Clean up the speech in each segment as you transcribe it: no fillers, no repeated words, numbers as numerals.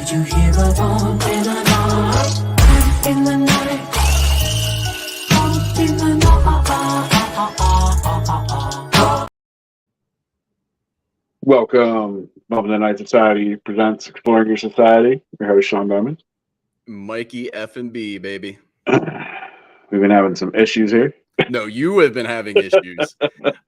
Did you hear a bump in the night? In the night. Bump in the night. Welcome. Bump in the Night Society presents Exploring Your Society. Your host, Sean Bowman. Mikey F&B, baby. We've been having some issues here. No, you have been having issues.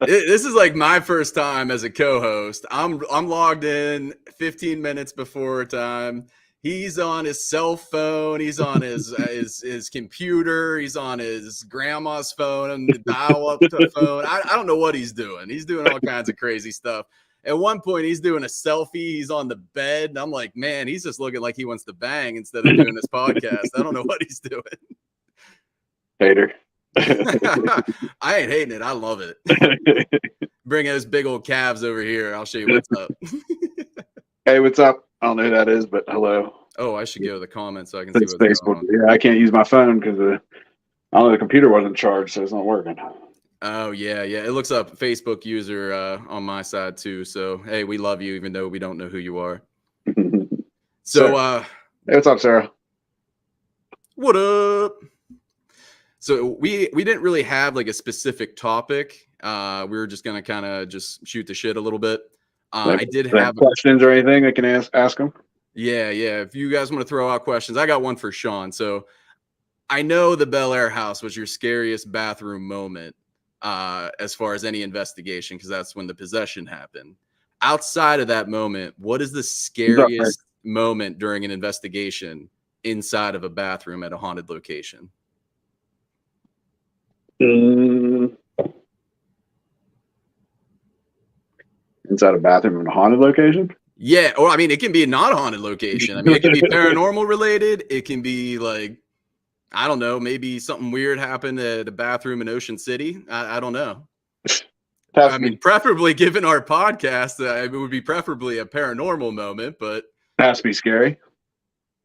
This is like my first time as a co-host. I'm logged in 15 minutes before time. He's on his cell phone. He's on his computer. He's on his grandma's phone and the dial-up phone. I don't know what he's doing. He's doing all kinds of crazy stuff. At one point, he's doing a selfie. He's on the bed. And I'm like, man, he's just looking like he wants to bang instead of doing this podcast. I don't know what he's doing. Hater. I ain't hating it. I love it. Bring those big old calves over here. I'll show you what's up. Hey, what's up? I don't know who that is, but hello. Oh, I should go to the comments so I can It's see what's Facebook. going on. Yeah, I can't use my phone because I don't know, the computer wasn't charged, so it's not working. Oh, yeah. It looks up Facebook user on my side, too. So, hey, we love you, even though we don't know who you are. So, hey, what's up, Sarah? What up? So we didn't really have like a specific topic. We were just gonna kind of just shoot the shit a little bit. I did have questions or anything I can ask them. Yeah. If you guys want to throw out questions, I got one for Sean. So I know the Bel Air house was your scariest bathroom moment, as far as any investigation, because that's when the possession happened. Outside of that moment, what is the scariest moment during an investigation inside of a bathroom at a haunted location? Inside a bathroom in a haunted location? Yeah, or I mean, it can be not a haunted location. I mean, it can be paranormal related. It can be like, I don't know, maybe something weird happened at a bathroom in Ocean City. I don't know. I mean, preferably given our podcast, it would be preferably a paranormal moment, but has to be scary.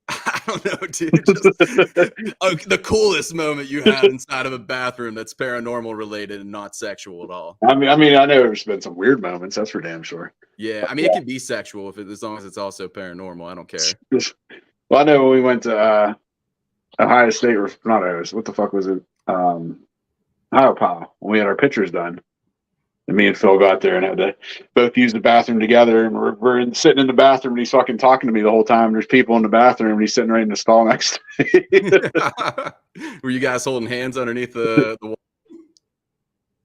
I don't know, dude. The coolest moment you had inside of a bathroom that's paranormal related and not sexual at all. I mean, I know there's been some weird moments. That's for damn sure. Yeah, I mean, it can be sexual as long as it's also paranormal. I don't care. Well, I know when we went to Ohio State, or not Ohio, what the fuck was it? Ohio Powell. When we had our pictures done. And me and Phil got there and had to both use the bathroom together. And we're sitting in the bathroom and he's fucking talking to me the whole time. There's people in the bathroom and he's sitting right in the stall next to me. Were you guys holding hands underneath the wall?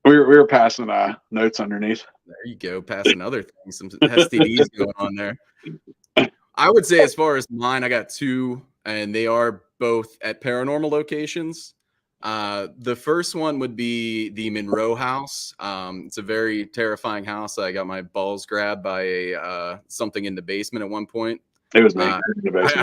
We were passing notes underneath. There you go. Passing other things. Some STDs going on there. I would say as far as mine, I got two, and they are both at paranormal locations. The first one would be the Monroe house. It's a very terrifying house. I got my balls grabbed by something in the basement at one point. It was me. I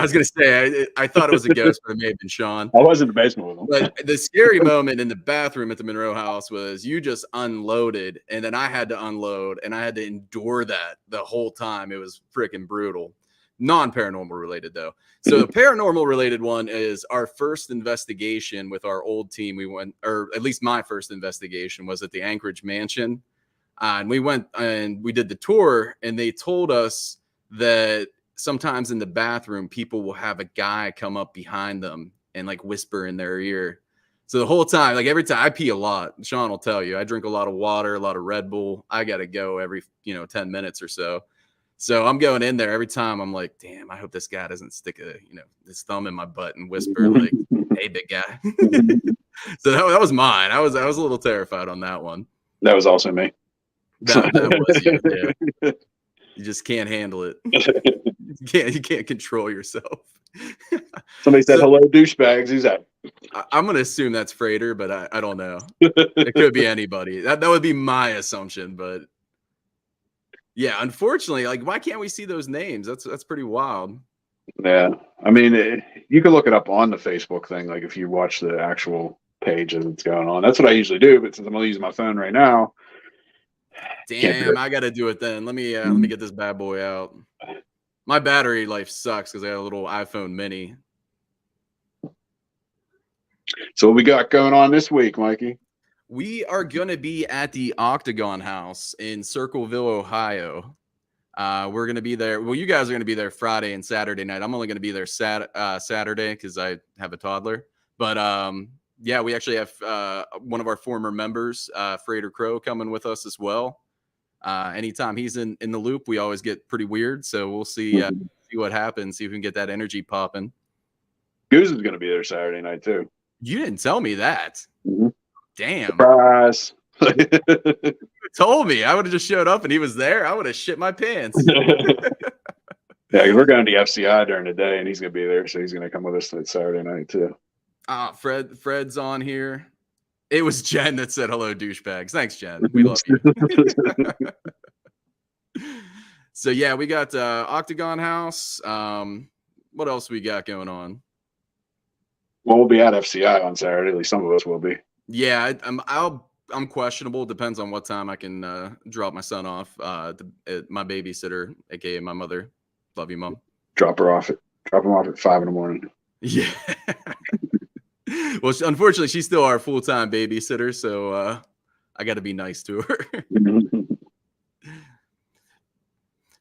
was going to say, I thought it was a ghost, but it may have been Sean. I was in the basement with him. But the scary moment in the bathroom at the Monroe house was you just unloaded, and then I had to unload, and I had to endure that the whole time. It was freaking brutal. Non-paranormal related, though. So the paranormal related one is our first investigation with our old team. We went, or at least my first investigation was at the Anchorage Mansion. And we went and we did the tour, and they told us that sometimes in the bathroom, people will have a guy come up behind them and like whisper in their ear. So the whole time, like every time I pee a lot, Sean will tell you, I drink a lot of water, a lot of Red Bull. I got to go every, 10 minutes or so. So I'm going in there every time. I'm like, damn, I hope this guy doesn't stick his thumb in my butt and whisper like, hey, big guy. So that was mine. I was a little terrified on that one. That was also me. That was you. Yeah. You just can't handle it. You can't control yourself. Somebody said, hello, douchebags. Who's that? I'm going to assume that's Frater, but I don't know. It could be anybody. That would be my assumption, but yeah, unfortunately, like, why can't we see those names? That's pretty wild. Yeah, I mean, you can look it up on the Facebook thing. Like, if you watch the actual page as it's going on, that's what I usually do. But since I'm only using my phone right now, damn, I got to do it then. Let me get this bad boy out. My battery life sucks because I got a little iPhone Mini. So what we got going on this week, Mikey? We are going to be at the Octagon House in Circleville, Ohio. We're gonna be there. Well, you guys are gonna be there Friday and Saturday night. I'm only gonna be there Saturday because I have a toddler. But yeah, we actually have one of our former members, Freighter Crow, coming with us as well. Anytime he's in the loop, we always get pretty weird. So we'll see what happens. See if we can get that energy popping. Goose is going to be there Saturday night too. You didn't tell me that. Damn. Surprise. You told me. I would have just showed up and he was there. I would have shit my pants. Yeah, 'cause we're going to the FCI during the day, and he's going to be there, so he's going to come with us that Saturday night too. Fred's on here. It was Jen that said hello, douchebags. Thanks, Jen. We love you. So yeah, we got Octagon House. What else we got going on? Well, we'll be at FCI on Saturday. At least some of us will be. Yeah, I'm questionable. Depends on what time I can drop my son off. My babysitter, aka my mother. Love you, Mom. Drop him off at 5 a.m. Yeah. Well, unfortunately, she's still our full-time babysitter, so I got to be nice to her.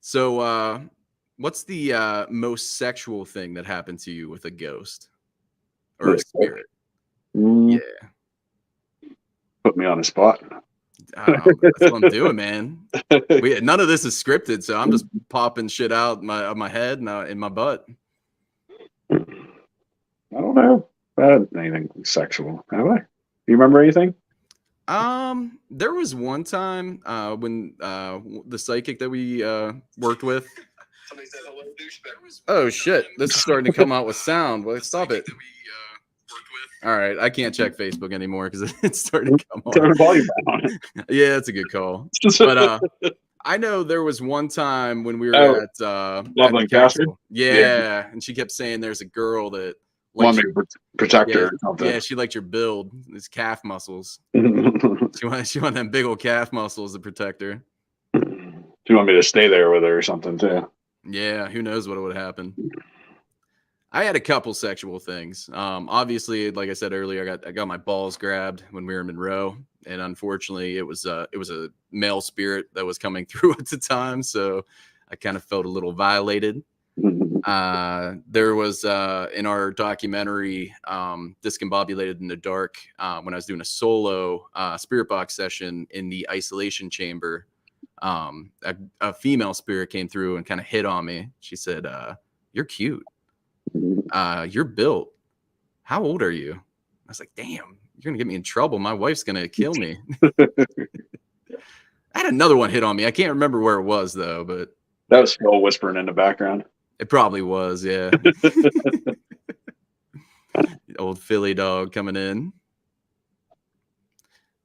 So, what's the most sexual thing that happened to you with a ghost or a spirit? Yeah. Put me on the spot. That's what I'm doing, man. None of this is scripted, so I'm just popping shit out of my head and in my butt. I don't know. Anything sexual, have I? Do you remember anything? There was one time when the psychic that we worked with. Oh shit! This is starting to come out with sound. Well, stop it. All right, I can't check Facebook anymore because it's starting to come on. Turn the volume down. Yeah, that's a good call. But I know there was one time when we were at Loveland Castle. Yeah, and she kept saying there's a girl that Want me to protect her or something. Yeah, she liked your build, these calf muscles. She wanted them big old calf muscles to protect her. She want me to stay there with her or something too. Yeah, who knows what would happen. I had a couple sexual things. Obviously, like I said earlier, I got my balls grabbed when we were in Monroe, and unfortunately, it was a male spirit that was coming through at the time, so I kind of felt a little violated. There was in our documentary, Discombobulated in the Dark, when I was doing a solo spirit box session in the isolation chamber, a female spirit came through and kind of hit on me. She said, "You're cute. You're built. How old are you?" I was like, "Damn, you're gonna get me in trouble. My wife's gonna kill me." I had another one hit on me. I can't remember where it was though, but that was Phil whispering in the background. It probably was, yeah. Old Philly dog coming in.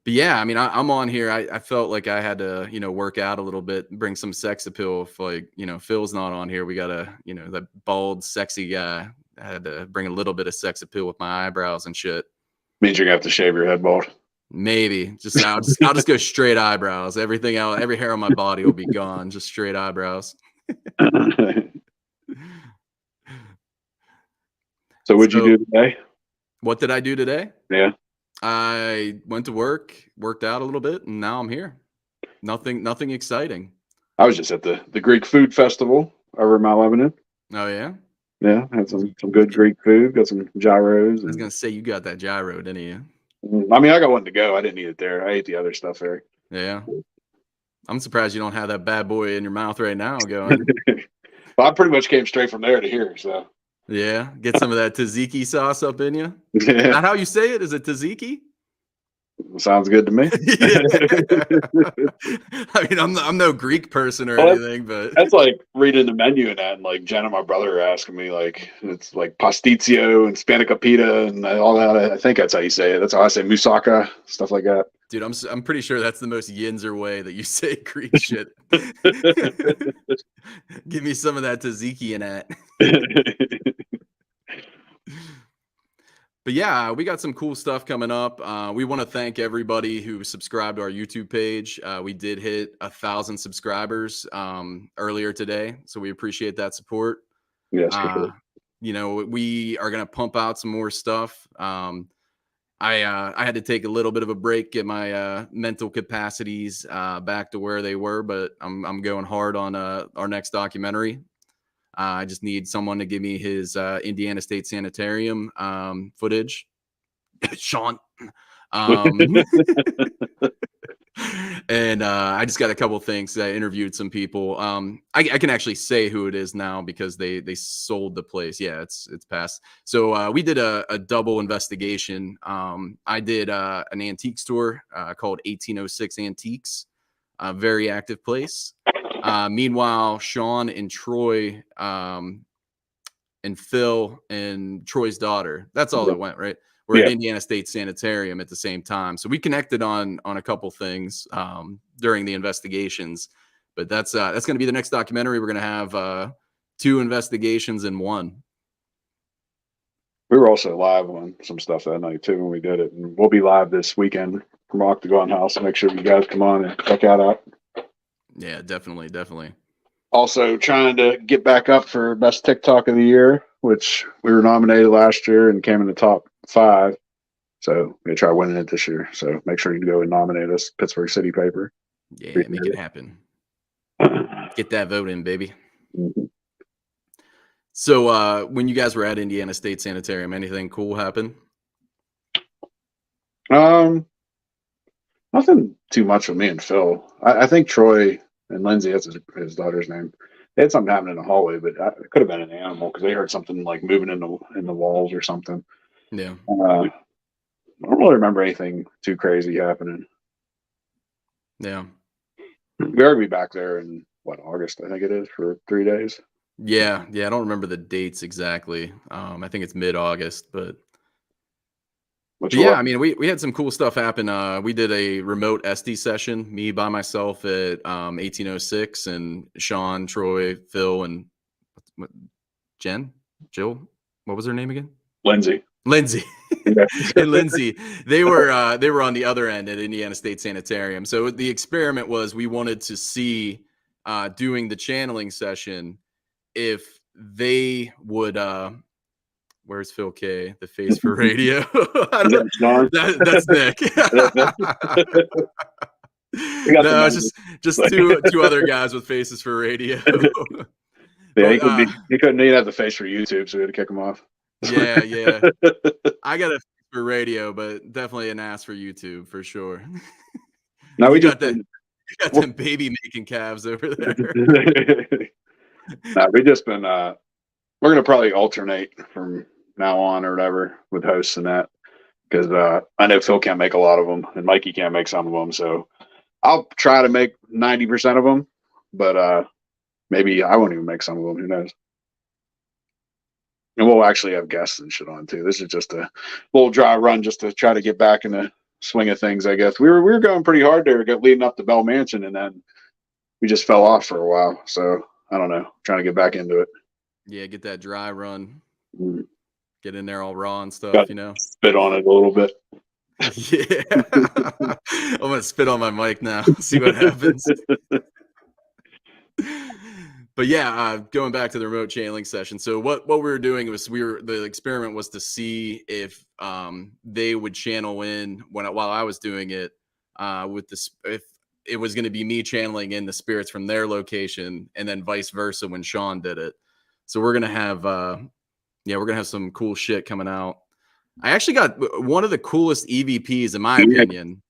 But yeah, I mean, I'm on here. I felt like I had to, work out a little bit, bring some sex appeal. If Phil's not on here, we gotta, that bald, sexy guy. I had to bring a little bit of sex appeal with my eyebrows and shit. Means you're gonna have to shave your head bald. Maybe. I'll just go straight eyebrows. Everything else, every hair on my body will be gone. Just straight eyebrows. So what'd you do today? What did I do today? Yeah. I went to work, worked out a little bit, and now I'm here. Nothing exciting. I was just at the Greek food festival over in Mount Lebanon. Oh yeah? Yeah, had some good Greek food, got some gyros. I was gonna say you got that gyro, didn't you? I mean, I got one to go. I didn't eat it there. I ate the other stuff there. Yeah. I'm surprised you don't have that bad boy in your mouth right now going. Well, I pretty much came straight from there to here, so. Yeah, get some of that tzatziki sauce up in you. Yeah. Is that how you say it? Is it tzatziki? Sounds good to me. I mean, I'm no Greek person or anything, but that's like reading the menu and that, and like Jen and my brother are asking me, like, it's like pastizio and spanakopita and all that. I think that's how you say it. That's how I say moussaka, stuff like that. Dude, I'm pretty sure that's the most Yinzer way that you say Greek shit. Give me some of that tzatziki in that. But yeah, we got some cool stuff coming up. We want to thank everybody who subscribed to our YouTube page. We did hit 1,000 subscribers earlier today, so we appreciate that support. Yes, for sure. We are going to pump out some more stuff. I'm I had to take a little bit of a break, get my mental capacities back to where they were, but I'm going hard on our next documentary. I just need someone to give me his Indiana State Sanitarium footage. Sean. And I just got a couple things. I interviewed some people. I can actually say who it is now because they sold the place. Yeah, it's passed. So we did a double investigation. I did an antique store called 1806 Antiques, a very active place. Meanwhile, Sean and Troy and Phil and Troy's daughter, that's all that went, right? We're at Indiana State Sanitarium at the same time. So we connected on a couple things during the investigations, but that's going to be the next documentary. We're going to have 2 investigations in one. We were also live on some stuff that night too when we did it, and we'll be live this weekend from Octagon House. Make sure you guys come on and check that out. Yeah, definitely. Also trying to get back up for best TikTok of the year, which we were nominated last year and came in the top 5. So we're gonna try winning it this year. So make sure you go and nominate us, Pittsburgh City Paper. Yeah, make it happen. Get that vote in, baby. Mm-hmm. So when you guys were at Indiana State Sanitarium, anything cool happen? Nothing too much with me and Phil. I think Troy and Lindsay, that's his daughter's name. They had something happen in the hallway, but it could have been an animal because they heard something like moving in the walls or something. Yeah. I don't really remember anything too crazy happening. Yeah. We are gonna be back there in August, I think it is, for 3 days. Yeah. I don't remember the dates exactly. I think it's mid-August, but yeah, I mean, we had some cool stuff happen. We did a remote SD session, me by myself at 1806, and Sean, Troy, Phil, and Jill. What was her name again? Lindsay. And Lindsay. They were on the other end at Indiana State Sanitarium. So the experiment was we wanted to see doing the channeling session if they would. Where's Phil K, the face for radio? That's Nick. No, it's just two other guys with faces for radio. Yeah, he couldn't even have the face for YouTube, so we had to kick him off. Yeah. I got a face for radio, but definitely an ass for YouTube for sure. Now we got them baby making calves over there. Nah, we just been we're gonna probably alternate from now on or whatever with hosts and that, because I know Phil can't make a lot of them and Mikey can't make some of them, so I'll try to make 90% of them, but maybe I won't even make some of them. Who knows? And we'll actually have guests and shit on too. This is just a little dry run just to try to get back in the swing of things, I guess. We were going pretty hard there, leading up to Bell Mansion, and then we just fell off for a while. So I don't know. Trying to get back into it. Yeah, get that dry run. Get in there all raw and stuff, Spit on it a little bit. Yeah. I'm gonna spit on my mic now. See what happens. But yeah, going back to the remote channeling session. So what we were doing was the experiment was to see if they would channel in while I was doing it if it was going to be me channeling in the spirits from their location, and then vice versa when Sean did it. So we're gonna have some cool shit coming out. I actually got one of the coolest EVPs in my opinion.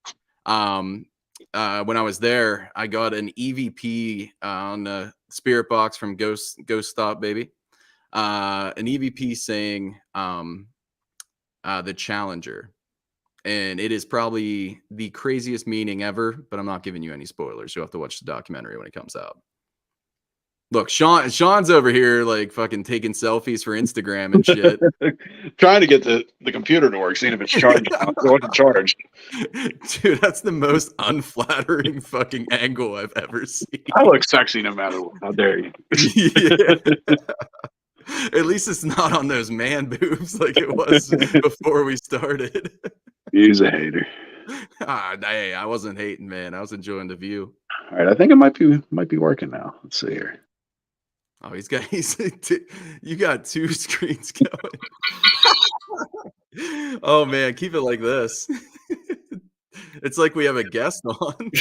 When I was there, I got an EVP on the spirit box from Ghost Stop Baby. An EVP saying the Challenger. And it is probably the craziest meaning ever, but I'm not giving you any spoilers. You'll have to watch the documentary when it comes out. Look, Sean's over here like fucking taking selfies for Instagram and shit. Trying to get the computer to work, seeing if it's charged. It wasn't charged. Dude, that's the most unflattering fucking angle I've ever seen. I look sexy no matter what. How dare you? Yeah. At least it's not on those man boobs like it was before we started. He's a hater. Hey, I wasn't hating, man. I was enjoying the view. All right, I think it might be working now. Let's see here. Oh, you got 2 screens going. Oh man, keep it like this. It's like we have a guest on.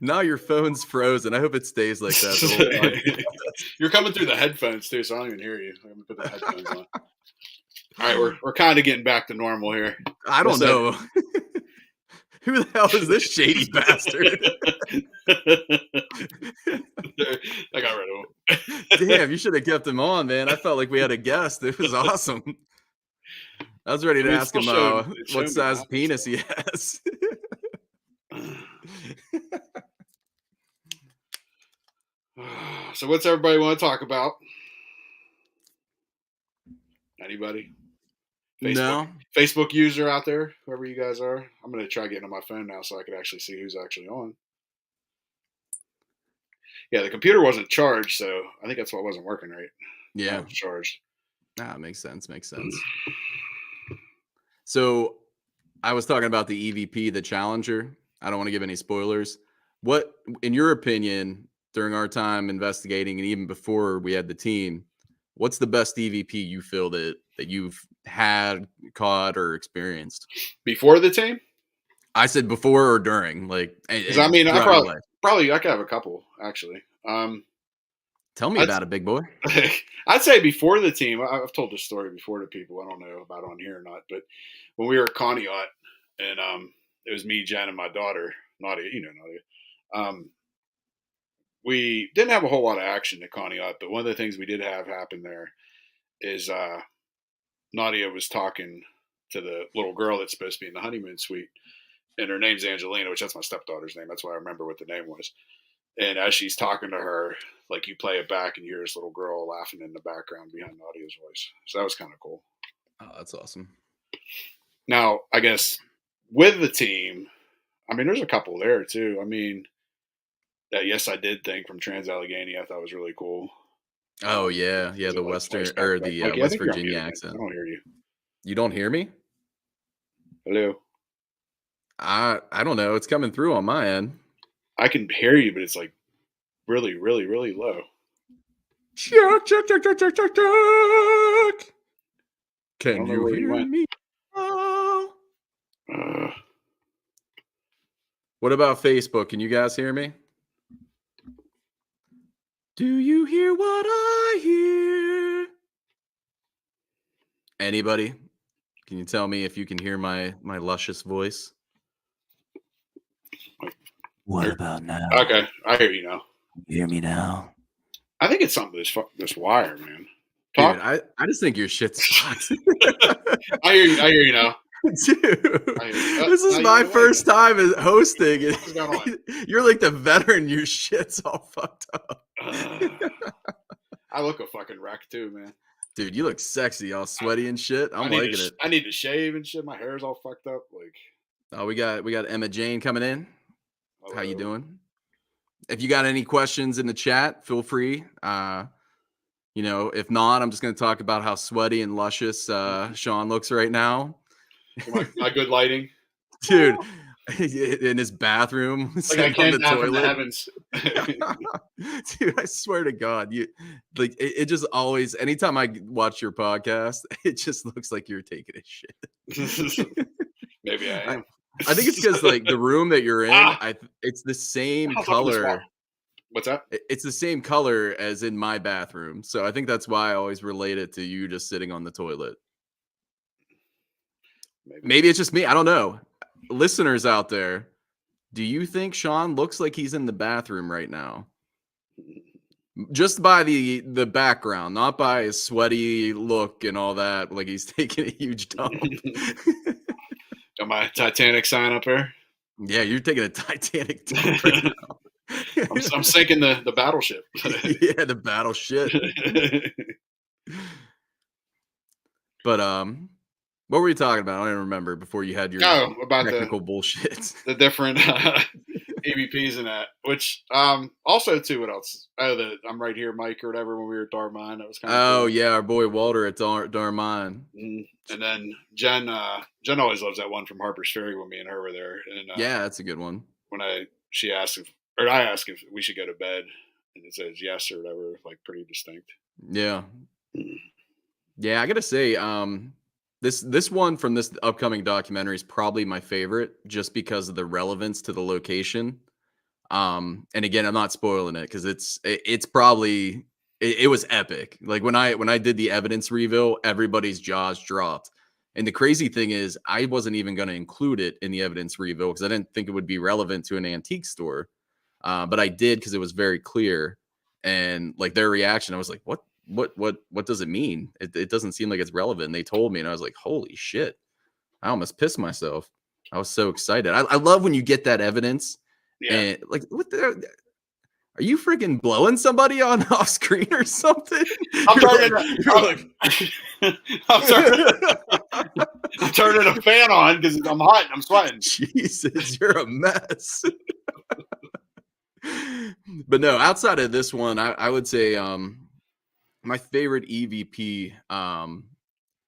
Now your phone's frozen. I hope it stays like that the whole podcast. You're coming through the headphones too, so I don't even hear you. I'm gonna put the headphones on. All right, we're kind of getting back to normal here. I don't know. Who the hell is this shady bastard? I got rid of him. Damn, you should have kept him on, man. I felt like we had a guest. It was awesome. I was ready to ask him what size penis he has. So what's everybody want to talk about? Anybody? Facebook user out there, whoever you guys are. I'm going to try getting on my phone now so I can actually see who's actually on. Yeah, the computer wasn't charged, so I think that's why it wasn't working right. Yeah. It was charged. Makes sense. So I was talking about the EVP, the Challenger. I don't want to give any spoilers. What, in your opinion, during our time investigating and even before we had the team, what's the best EVP you feel that you've had, caught, or experienced? Before the team? I said before or during. Like, because I mean, I probably I could have a couple actually. Tell me about it, big boy. I'd say before the team. I've told this story before to people. I don't know about on here or not, but when we were at Conneaut, and it was me, Jen, and my daughter, Nadia. You know Nadia. We didn't have a whole lot of action at Conneaut, but one of the things we did have happen there is Nadia was talking to the little girl that's supposed to be in the honeymoon suite, and her name's Angelina, which that's my stepdaughter's name. That's why I remember what the name was. And as she's talking to her, like you play it back and you hear this little girl laughing in the background behind Nadia's voice. So that was kind of cool. Oh, that's awesome. Now, I guess with the team, I mean, there's a couple there too. I mean, that Yes I Did thing from Trans Allegheny I thought was really cool. Oh yeah, the Western or the West Virginia accent. I don't hear you. You don't hear me? Hello. I don't know. It's coming through on my end. I can hear you, but it's like really, really, really low. Check. Can you hear me? What about Facebook? Can you guys hear me? Do you hear what I hear? Anybody? Can you tell me if you can hear my luscious voice? What about now? Okay, I hear you now. You hear me now? I think it's something this wire, man. Talk. Dude, I just think your shit's fucked. I hear you now. Dude, this is my first time as hosting. You're like the veteran. Your shit's all fucked up. I look a fucking wreck too, man. Dude, you look sexy, all sweaty and shit. I'm liking it. I need to shave and shit. My hair's all fucked up. Like, oh, we got Emma Jane coming in. Hello. How you doing? If you got any questions in the chat, feel free. If not, I'm just going to talk about how sweaty and luscious Sean looks right now. My good lighting, dude. In his bathroom, like I came down from the heavens. Dude, I swear to God, it just always. Anytime I watch your podcast, it just looks like you're taking a shit. Maybe I am. I think it's because like the room that you're in, it's the same color. What's that? It's the same color as in my bathroom, so I think that's why I always relate it to you just sitting on the toilet. Maybe it's just me. I don't know. Listeners out there, do you think Sean looks like he's in the bathroom right now? Just by the background, not by his sweaty look and all that, like he's taking a huge dump. Got my Titanic sign up here. Yeah, you're taking a Titanic dump right now. I'm sinking the battleship. Yeah, the battleship. But what were you talking about? I don't even remember before you had your about technical bullshit. The different EVPs and that. Which also too, what else? Oh, I'm right here, Mike, or whatever. When we were at Darmine, that was kind of cool. Yeah, our boy Walter at Darmine. And then Jen always loves that one from Harper's Ferry when me and her were there. And yeah, that's a good one. When I asked if we should go to bed, and it says yes or whatever, like pretty distinct. Yeah. Yeah, I gotta say, this one from this upcoming documentary is probably my favorite, just because of the relevance to the location. And again, I'm not spoiling it because it's probably it was epic. Like when I did the evidence reveal, everybody's jaws dropped. And the crazy thing is, I wasn't even going to include it in the evidence reveal because I didn't think it would be relevant to an antique store. But I did because it was very clear, and like their reaction, I was like, what does it mean? It doesn't seem like it's relevant. And they told me, and I was like, holy shit! I almost pissed myself. I was so excited. I love when you get that evidence Yeah. and like, what the? Are you freaking blowing somebody on off screen or something? I'm You're turning, I'm turning a fan on because I'm hot and I'm sweating. Jesus, you're a mess. But no, outside of this one, I would say my favorite EVP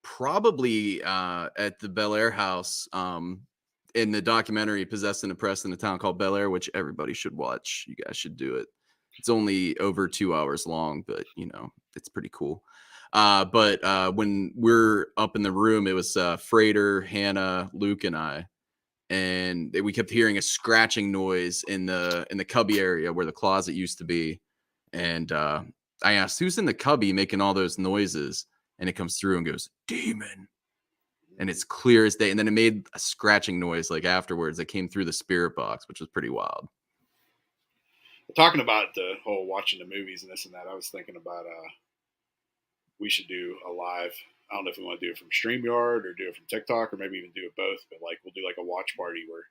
probably at the Bel Air house in the documentary Possessed and Oppressed in a Town Called Bel Air, which everybody should watch. You guys should do it. It's only over 2 hours long, but you know, it's pretty cool. But when we're up in the room, it was Frater, Hannah, Luke, and I, and we kept hearing a scratching noise in the cubby area where the closet used to be. And I asked, who's in the cubby making all those noises? And it comes through and goes, demon. And it's clear as day. And then it made a scratching noise like afterwards that came through the spirit box, which was pretty wild. Talking about the whole watching the movies and this and that, I was thinking about we should do a live. I don't know if we want to do it from StreamYard or do it from TikTok or maybe even do it both. But like we'll do like a watch party where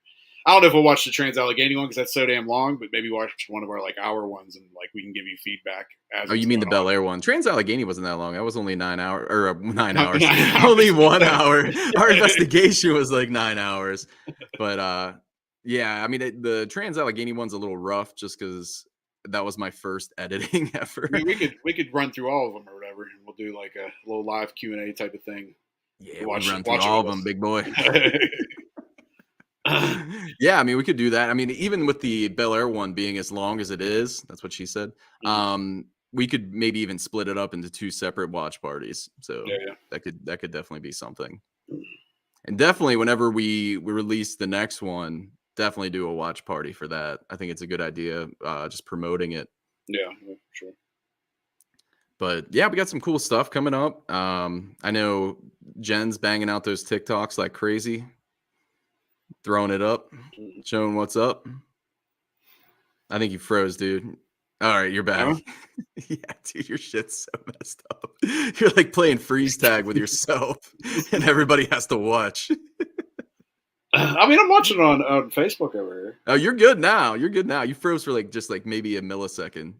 I don't know if we'll watch the Trans-Allegheny one because that's so damn long, but maybe watch one of our like hour ones and like we can give you feedback. As Oh, you mean the Bel on. Air one? Trans-Allegheny wasn't that long. That was only 9 hours or 9 hours. Only 1 hour. Our investigation was like 9 hours. But yeah, I mean the Trans-Allegheny one's a little rough just because that was my first editing effort. I mean, we could run through all of them or whatever, and we'll do like a little live Q&A type of thing. Yeah, we'll run through all of them, big boy. Yeah, Yeah, I mean, we could do that. I mean, even with the Bel Air one being as long as it is, that's what she said. We could maybe even split it up into 2 separate watch parties. So yeah. that could definitely be something. And definitely whenever we release the next one, definitely do a watch party for that. I think it's a good idea, just promoting it. Yeah, sure. But yeah, we got some cool stuff coming up. I know Jen's banging out those TikToks like crazy, throwing it up, showing what's up. I think you froze, dude. All right, you're back. Yeah, dude, your shit's so messed up. You're like playing freeze tag with yourself, and everybody has to watch. I mean, I'm watching it on Facebook over here. Oh, you're good now. You're good now. You froze for like just like maybe a millisecond.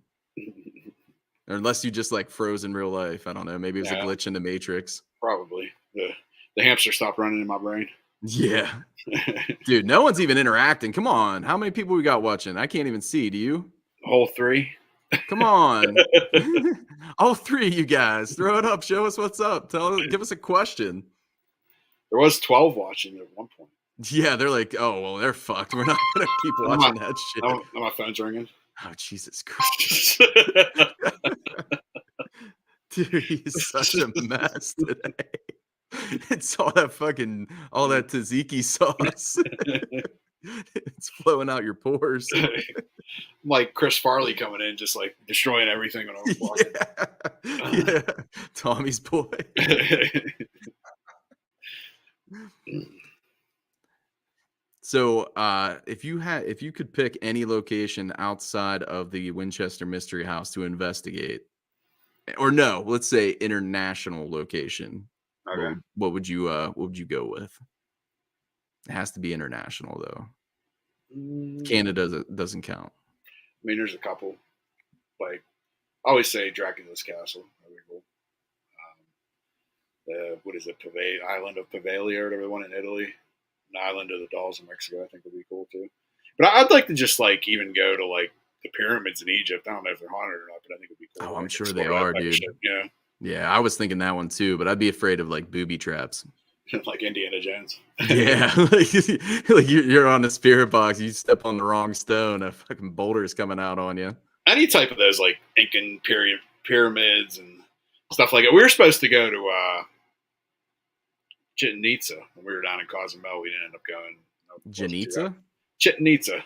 Or unless you just like froze in real life. I don't know. Maybe it was a glitch in the Matrix. Probably. The hamster stopped running in my brain. Yeah. Dude, no one's even interacting. Come on. How many people we got watching? I can't even see. Do you? Whole 3. Come on. All 3 of you guys. Throw it up. Show us what's up. Give us a question. There was 12 watching at one point. Yeah, they're like, oh, well, they're fucked. We're not going to keep watching that shit. My phone's ringing. Oh, Jesus Christ. Dude, he's such a mess today. It's all that tzatziki sauce. It's flowing out your pores. Like Chris Farley coming in, just like destroying everything when I was walking. Yeah. Tommy's boy. So if you could pick any location outside of the Winchester Mystery House to investigate, or no, let's say international location, Okay. what would you go with? It has to be international though. Canada doesn't count. I mean, there's a couple. Like, I always say Dracula's Castle. That'd be cool. What is it? Island of Pavalia or whatever, the one in Italy. An Island of the Dolls in Mexico, I think would be cool too. But I'd like to just like even go to like the pyramids in Egypt. I don't know if they're haunted or not, but I think it'd be cool. Oh, I'm like, sure they are, dude. Shit, yeah. Yeah, I was thinking that one too, but I'd be afraid of like booby traps. Like Indiana Jones. Yeah, like you're on the spirit box, you step on the wrong stone, a fucking boulder is coming out on you. Any type of those like Incan period pyramids and stuff like that. We were supposed to go to Chichen Itza when we were down in Cozumel. We didn't end up going. Janitza? Chichen Itza.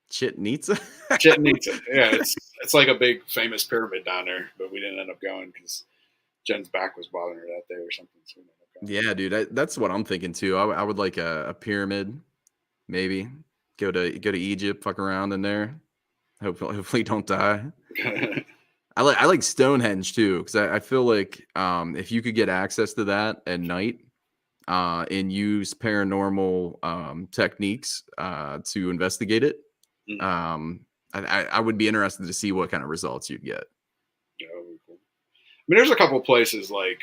Chitnitza? Chichen Itza. Yeah, it's like a big famous pyramid down there, but we didn't end up going because Jen's back was bothering her that day or something. So we didn't end up going. Yeah, dude, that's what I'm thinking too. I would like a pyramid, maybe go to Egypt, fuck around in there. Hopefully don't die. I like Stonehenge too because I feel like if you could get access to that at night and use paranormal techniques to investigate it, I would be interested to see what kind of results you'd get. Yeah, that would be cool. I mean, there's a couple places like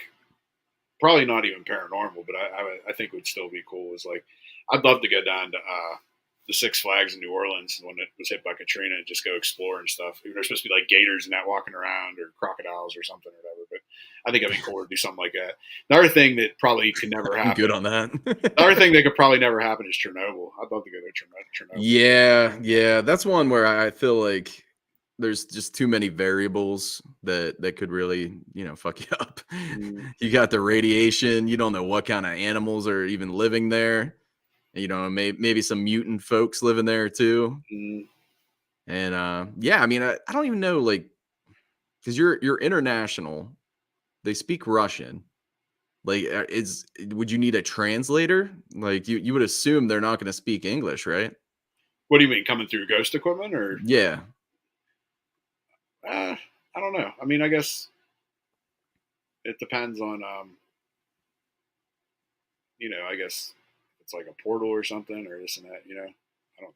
probably not even paranormal, but I think would still be cool. Is like I'd love to go down to the Six Flags in New Orleans when it was hit by Katrina and just go explore and stuff. There's supposed to be like gators and that walking around or crocodiles or something or whatever. But I think it'd be cool to do something like that. Another thing that probably could never happen. I'm good on that. Another thing that could probably never happen is Chernobyl. I'd love to go to Chernobyl. Yeah, that's one where I feel like there's just too many variables that could really, fuck you up. You got the radiation, you don't know what kind of animals are even living there. Maybe some mutant folks living there too. And yeah, I mean, I don't even know, like, because you're international. They speak Russian. Like, would you need a translator? Like, you would assume they're not going to speak English, right? What do you mean, coming through ghost equipment or? Yeah. I don't know. I mean, I guess it depends on, I guess it's like a portal or something or this and that, I don't know.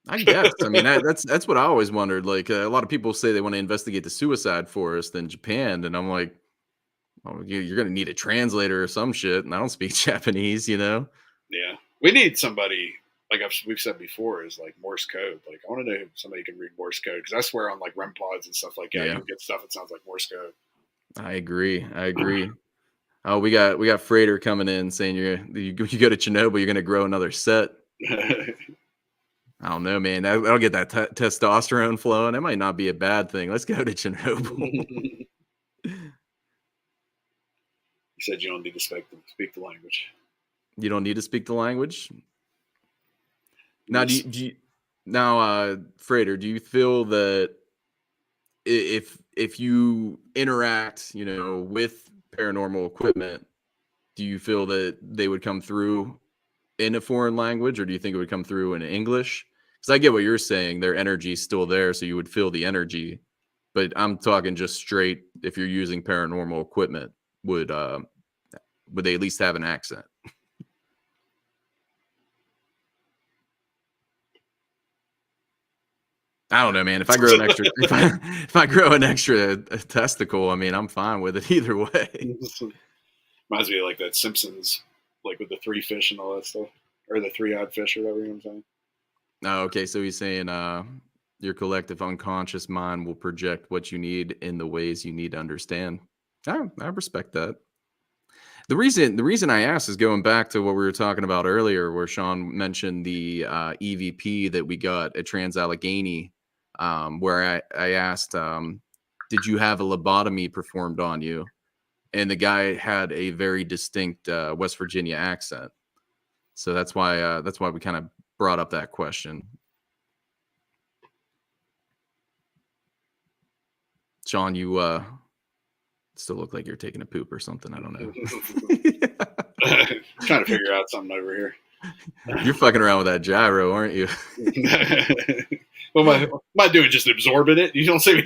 I guess. I mean, that's what I always wondered. Like, a lot of people say they want to investigate the suicide forest in Japan, and I'm like, oh, you're going to need a translator or some shit, and I don't speak Japanese, Yeah. We need somebody, like we've said before, is like Morse code. Like, I want to know if somebody can read Morse code, because I swear on like REM pods and stuff like that, you get stuff that sounds like Morse code. I agree. Oh, we got Freighter coming in saying you go to Chernobyl, you're going to grow another set. I don't know, man. That'll get that testosterone flowing. That might not be a bad thing. Let's go to Chernobyl. You said you don't need to speak the language. You don't need to speak the language? Now, Freighter, do you feel that if you interact, with paranormal equipment, do you feel that they would come through in a foreign language, or do you think it would come through in English? Because I get what you're saying. Their energy's still there, so you would feel the energy. But I'm talking just straight, if you're using paranormal equipment, would they at least have an accent? I don't know, man. If I grow an extra, if I grow an extra testicle, I mean, I'm fine with it either way. Reminds me of like that Simpsons, like with the 3 fish and all that stuff, or the 3-eyed fish, or whatever I'm saying. Oh, okay. So he's saying your collective unconscious mind will project what you need in the ways you need to understand. I respect that. The reason I asked is going back to what we were talking about earlier, where Sean mentioned the EVP that we got at Trans-Allegheny, where I asked, did you have a lobotomy performed on you? And the guy had a very distinct West Virginia accent. So that's why we kind of brought up that question. Sean, you still look like you're taking a poop or something. I don't know. Trying to figure out something over here. You're fucking around with that gyro, aren't you? What am I doing? Just absorbing it? You don't see me?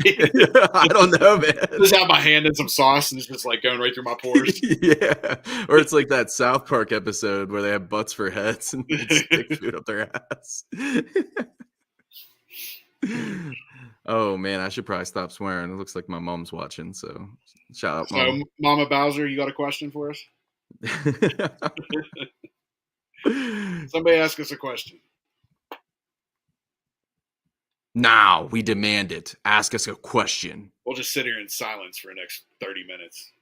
I don't know, man. Just have my hand in some sauce and it's just like going right through my pores. Yeah. Or it's like that South Park episode where they have butts for heads and they stick food up their ass. Oh, man. I should probably stop swearing. It looks like my mom's watching. So shout out, Mom. So, Mama Bowser, you got a question for us? Somebody ask us a question. Now we demand it. Ask us a question. We'll just sit here in silence for the next 30 minutes.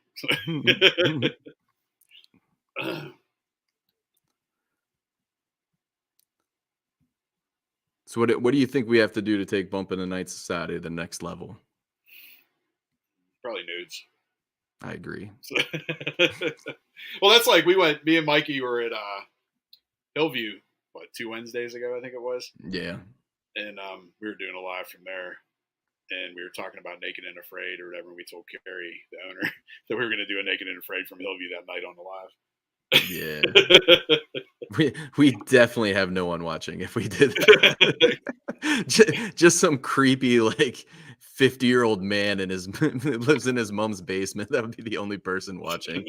So what do you think we have to do to take Bump in the Night Society to the next level? Probably nudes. I agree. Well, that's like me and Mikey were at Hillview, 2 Wednesdays ago, I think it was. Yeah. And we were doing a live from there. And we were talking about Naked and Afraid or whatever. And we told Carrie, the owner, that we were going to do a Naked and Afraid from Hillview that night on the live. Yeah. We definitely have no one watching if we did that. just some creepy like 50-year-old man in his lives in his mom's basement. That would be the only person watching.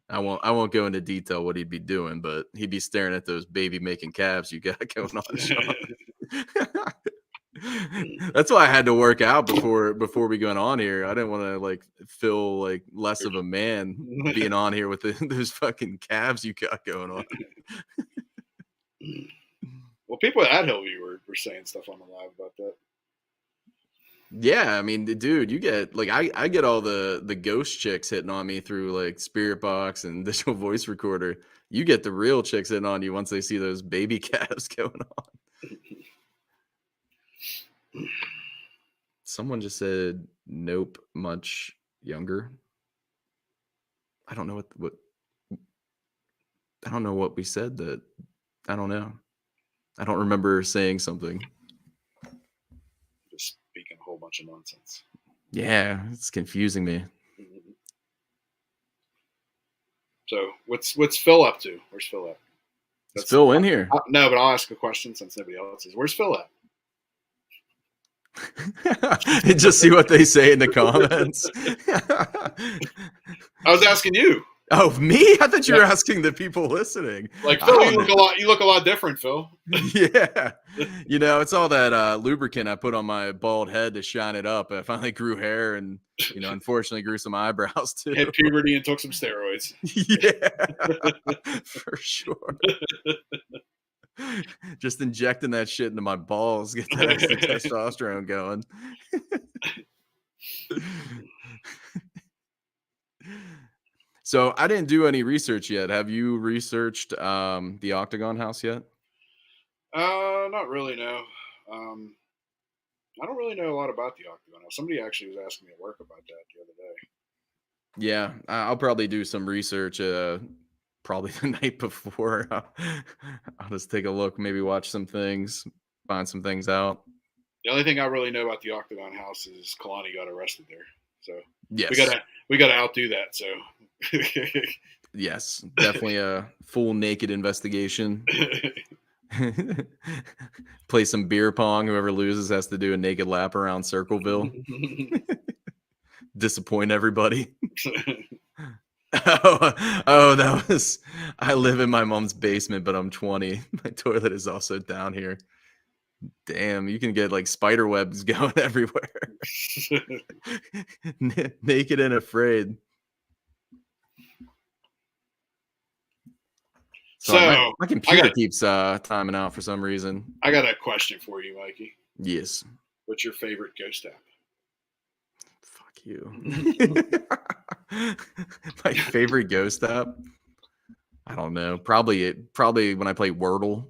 I won't go into detail what he'd be doing, but he'd be staring at those baby making calves you got going on, Sean. That's why I had to work out before we went on here. I didn't want to like feel like less of a man being on here with those fucking calves you got going on. Well, people at Hillview were saying stuff on the live about that. Yeah, I mean, dude, you get like I get all the ghost chicks hitting on me through like Spirit Box and digital voice recorder. You get the real chicks hitting on you once they see those baby calves going on. Someone just said nope, much younger. I don't know what I don't know what we said that I don't know. I don't remember saying something. Just speaking a whole bunch of nonsense. Yeah, it's confusing me. So what's Phil up to? Where's Phil at? Is Phil in here? No, but I'll ask a question since nobody else is. Where's Phil at? And just see what they say in the comments. I was asking you. Oh, me? I thought you were asking the people listening. Like, Phil, you look a lot different, Phil. Yeah. You know, it's all that lubricant I put on my bald head to shine it up. I finally grew hair and, you know, unfortunately grew some eyebrows too. Had puberty and took some steroids. Yeah, for sure. Just injecting that shit into my balls, get that extra testosterone going. So I didn't do any research yet. Have you researched the Octagon House yet? Not really, no. I don't really know a lot about the Octagon House. Somebody actually was asking me at work about that the other day. Yeah, I'll probably do some research probably the night before. I'll just take a look, maybe watch some things, find some things out. The only thing I really know about the Octagon House is Kalani got arrested there. So yes, we gotta outdo that. So yes, definitely a full naked investigation. Play some beer pong. Whoever loses has to do a naked lap around Circleville. Disappoint everybody. Oh, that was. I live in my mom's basement, but I'm 20. My toilet is also down here. Damn, you can get like spider webs going everywhere. Naked and afraid. So my computer keeps timing out for some reason. I got a question for you, Mikey. Yes. What's your favorite ghost app? Fuck you. My favorite ghost app? I don't know. Probably when I play Wordle.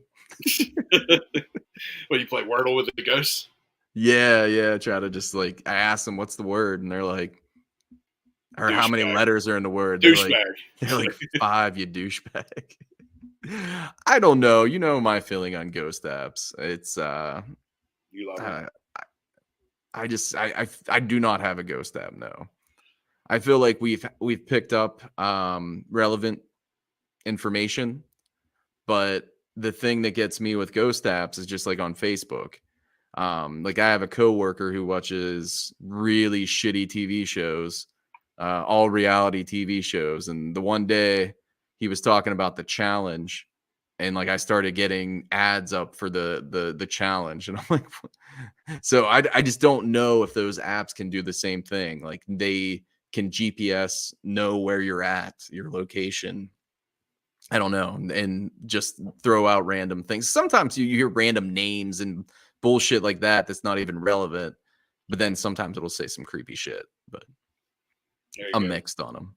Well, you play Wordle with the ghosts? Yeah. Try to just like I ask them what's the word, and they're like, or how many letters are in the word? Douchebag. They're like 5, you douchebag. I don't know. You know my feeling on ghost apps. It's you love it. I do not have a ghost app. No, I feel like we've picked up relevant information, but the thing that gets me with ghost apps is just like on Facebook. Like I have a coworker who watches really shitty TV shows, all reality TV shows, and the one day he was talking about the challenge, and like I started getting ads up for the challenge, and I'm like, so I just don't know if those apps can do the same thing. Like they can GPS know where you're at, your location. I don't know, and just throw out random things. Sometimes you hear random names and bullshit like that that's not even relevant, but then sometimes it'll say some creepy shit. But I'm mixed on them.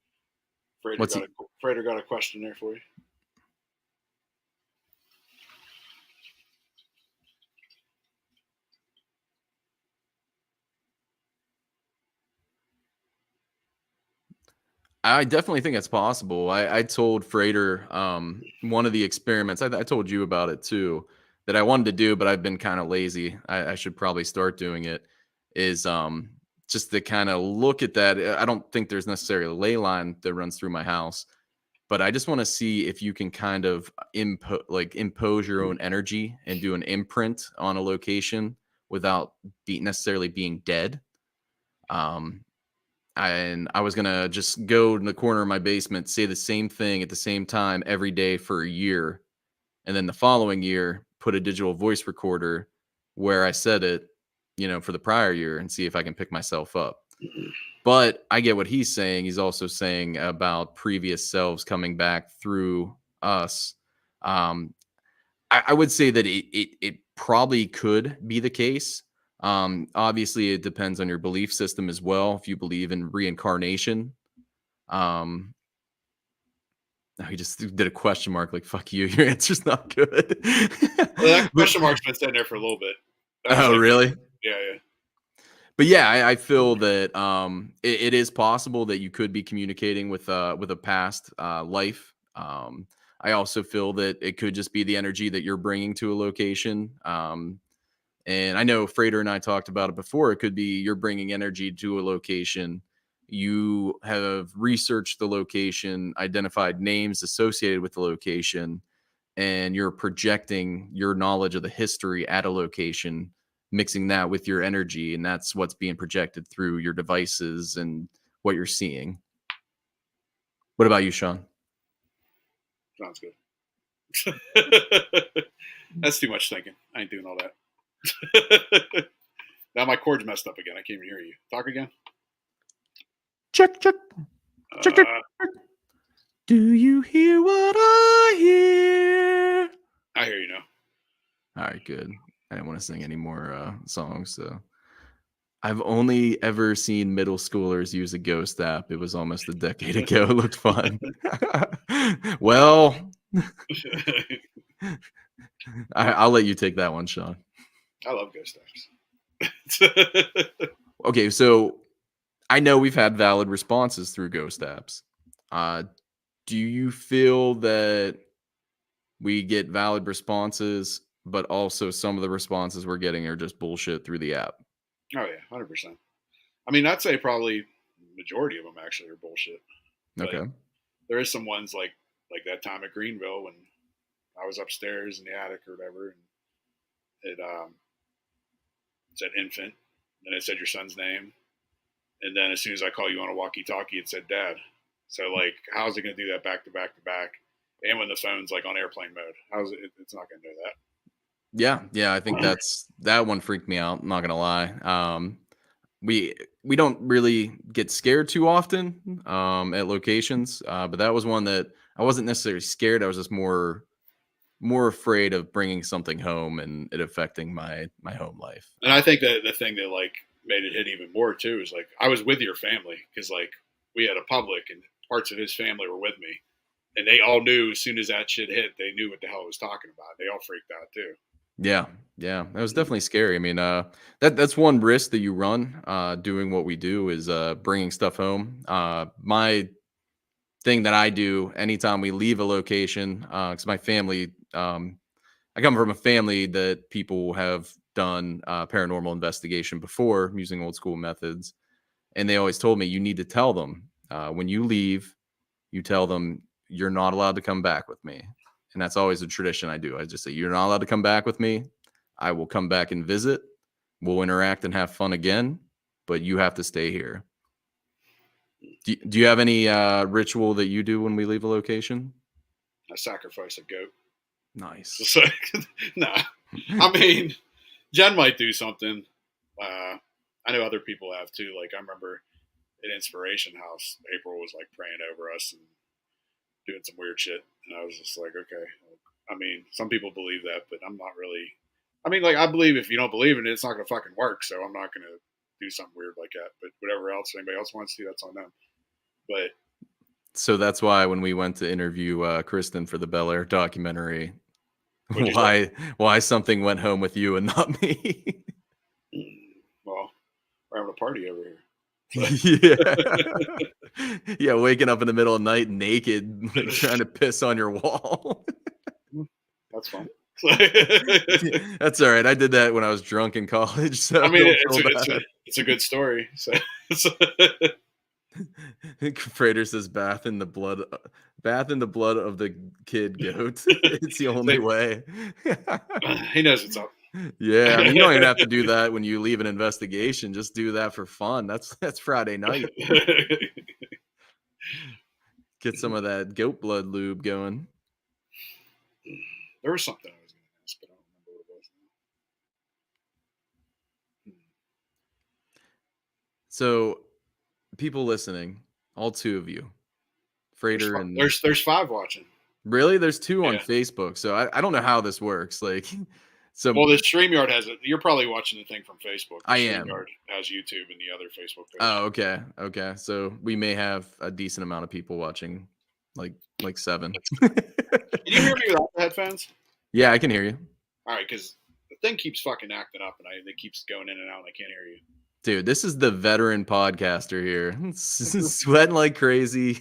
Frater got a question there for you. I definitely think it's possible. I told Freighter one of the experiments. I told you about it too, that I wanted to do, but I've been kind of lazy. I should probably start doing it. Is just to kind of look at that. I don't think there's necessarily a ley line that runs through my house, but I just want to see if you can kind of impose your own energy and do an imprint on a location without necessarily being dead. And I was gonna just go in the corner of my basement, say the same thing at the same time every day for a year, and then the following year put a digital voice recorder where I said it, for the prior year, and see if I can pick myself up. But I get what he's saying. He's also saying about previous selves coming back through us. Um, I would say that it probably could be the case. Obviously, it depends on your belief system as well. If you believe in reincarnation, um, he just did a question mark. Like, fuck you. Your answer's not good. Well, that question mark's been sitting there for a little bit. Oh, really? Yeah. But yeah, I feel that it is possible that you could be communicating with a past life. I also feel that it could just be the energy that you're bringing to a location. And I know Freighter and I talked about it before. It could be you're bringing energy to a location. You have researched the location, identified names associated with the location, and you're projecting your knowledge of the history at a location, mixing that with your energy. And that's what's being projected through your devices and what you're seeing. What about you, Sean? Sounds good. That's too much thinking. I ain't doing all that. Now my cord's messed up again. I can't even hear you. Talk again. Check. Do you hear what I hear? I hear you now. All right, good. I didn't want to sing any more songs, so I've only ever seen middle schoolers use a ghost app. It was almost a decade ago. It looked fun. Well, I'll let you take that one, Sean. I love ghost apps. Okay, so I know we've had valid responses through ghost apps. Do you feel that we get valid responses, but also some of the responses we're getting are just bullshit through the app? Oh yeah, 100%. I mean, I'd say probably majority of them actually are bullshit. Okay. But there is some ones like that time at Greenville when I was upstairs in the attic or whatever, and it said infant, then it said your son's name, and then as soon as I call you on a walkie-talkie, it said dad. So like, how's it going to do that back to back to back? And when the phone's like on airplane mode, how's it? It's not going to do that. Yeah. I think that one freaked me out. I'm not gonna lie. We don't really get scared too often at locations, but that was one that I wasn't necessarily scared. I was just more afraid of bringing something home and it affecting my home life. And I think that the thing that like made it hit even more too is like I was with your family because like we had a public and parts of his family were with me, and they all knew as soon as that shit hit, they knew what the hell I was talking about. They all freaked out too. Yeah, that was definitely scary. I mean, that's one risk that you run doing what we do is bringing stuff home. My thing that I do anytime we leave a location, because my family, I come from a family that people have done paranormal investigation before using old school methods, and they always told me you need to tell them when you leave, you tell them you're not allowed to come back with me. And that's always a tradition I do. I just say, you're not allowed to come back with me. I will come back and visit. We'll interact and have fun again, but you have to stay here. Do you have any ritual that you do when we leave a location? I sacrifice a goat. Nice. So, nah. I mean, Jen might do something. I know other people have too. Like I remember at Inspiration House, April was like praying over us and doing some weird shit. And I was just like, okay. I mean, some people believe that, but I'm not really. I mean, like, I believe if you don't believe in it, it's not going to fucking work. So I'm not going to do something weird like that. But whatever else anybody else wants to do, that's on them. But so that's why when we went to interview Kristen for the Bel Air documentary, why something went home with you and not me? Well, we're having a party over here. Yeah. Yeah, waking up in the middle of the night naked, like trying to piss on your wall. That's fun. That's all right. I did that when I was drunk in college, so I mean, don't feel bad. it's a good story. So, Frater says bath in the blood of the kid goat. It's the only way. he knows what's up. Yeah, I mean, you don't even have to do that when you leave an investigation. Just do that for fun. That's Friday night. Get some of that goat blood lube going. There was something I was going to ask, but I don't remember what it was. So, people listening, all two of you, Frater and There's 5 watching. really, there's 2 on Yeah. Facebook. So I don't know how this works. Like, so Well, the StreamYard has it. You're probably watching the thing from Facebook. The I am. StreamYard has YouTube and the other Facebook page. Oh, okay, okay. So we may have a decent amount of people watching, like 7. Can you hear me without the headphones? Yeah, I can hear you, All right, because the thing keeps fucking acting up, and it keeps going in and out, and I can't hear you. dude. This is the veteran podcaster here, sweating like crazy.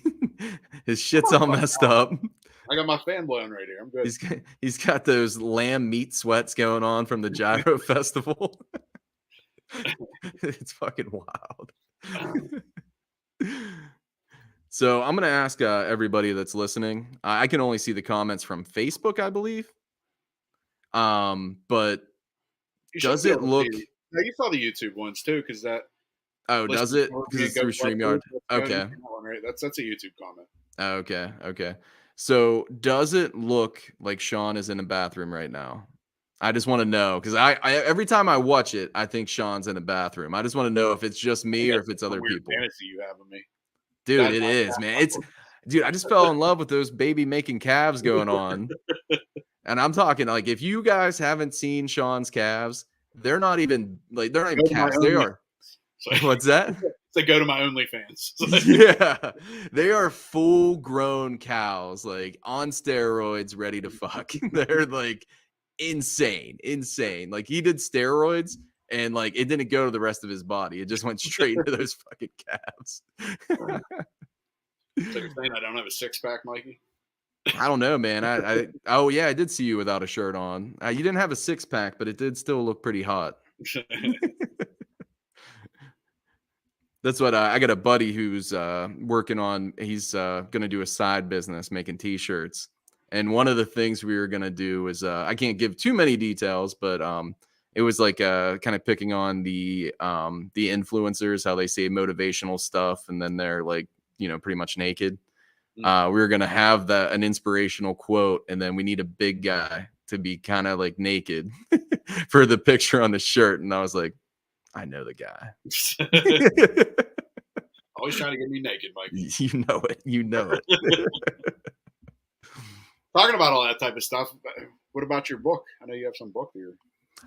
His shit's all messed up. I got my fan blowing right here. I'm good. He's got those lamb meat sweats going on from the Gyro Festival. It's fucking wild. So I'm gonna ask everybody that's listening. I can only see the comments from Facebook, I believe. But You should does be it able to look? see- No, you saw the YouTube ones too, because that. Oh, does it? Because it's through StreamYard. Okay. Right. That's a YouTube comment. Okay. Okay. So does it look like Sean is in a bathroom right now? I just want to know because I every time I watch it, I think Sean's in a bathroom. I just want to know if it's just me or if it's other Weird people. fantasy you have of me. Dude, That's it my is, man. Dude, I just fell in love with those baby making calves going on. And I'm talking like if you guys haven't seen Sean's calves, they're not even calves. They are. So, What's that? so go to my OnlyFans. Yeah. They are full grown cows, like on steroids, ready to fuck. They're like insane. Like he did steroids and like it didn't go to the rest of his body. It just went straight into those fucking calves. So you're saying I don't have a 6-pack, Mikey? I don't know, man. Oh yeah, I did see you without a shirt on. You didn't have a 6-pack, but it did still look pretty hot. That's what I got a buddy who's working on. He's gonna do a side business making T-shirts, and one of the things we were gonna do is I can't give too many details, but it was like kind of picking on the influencers, how they say motivational stuff, and then they're like pretty much naked. We were gonna have an inspirational quote, and then we need a big guy to be kind of like naked for the picture on the shirt, and I was like, I know the guy. Always trying to get me naked, Mikey. You know it. Talking about all that type of stuff. What about your book? I know you have some book here.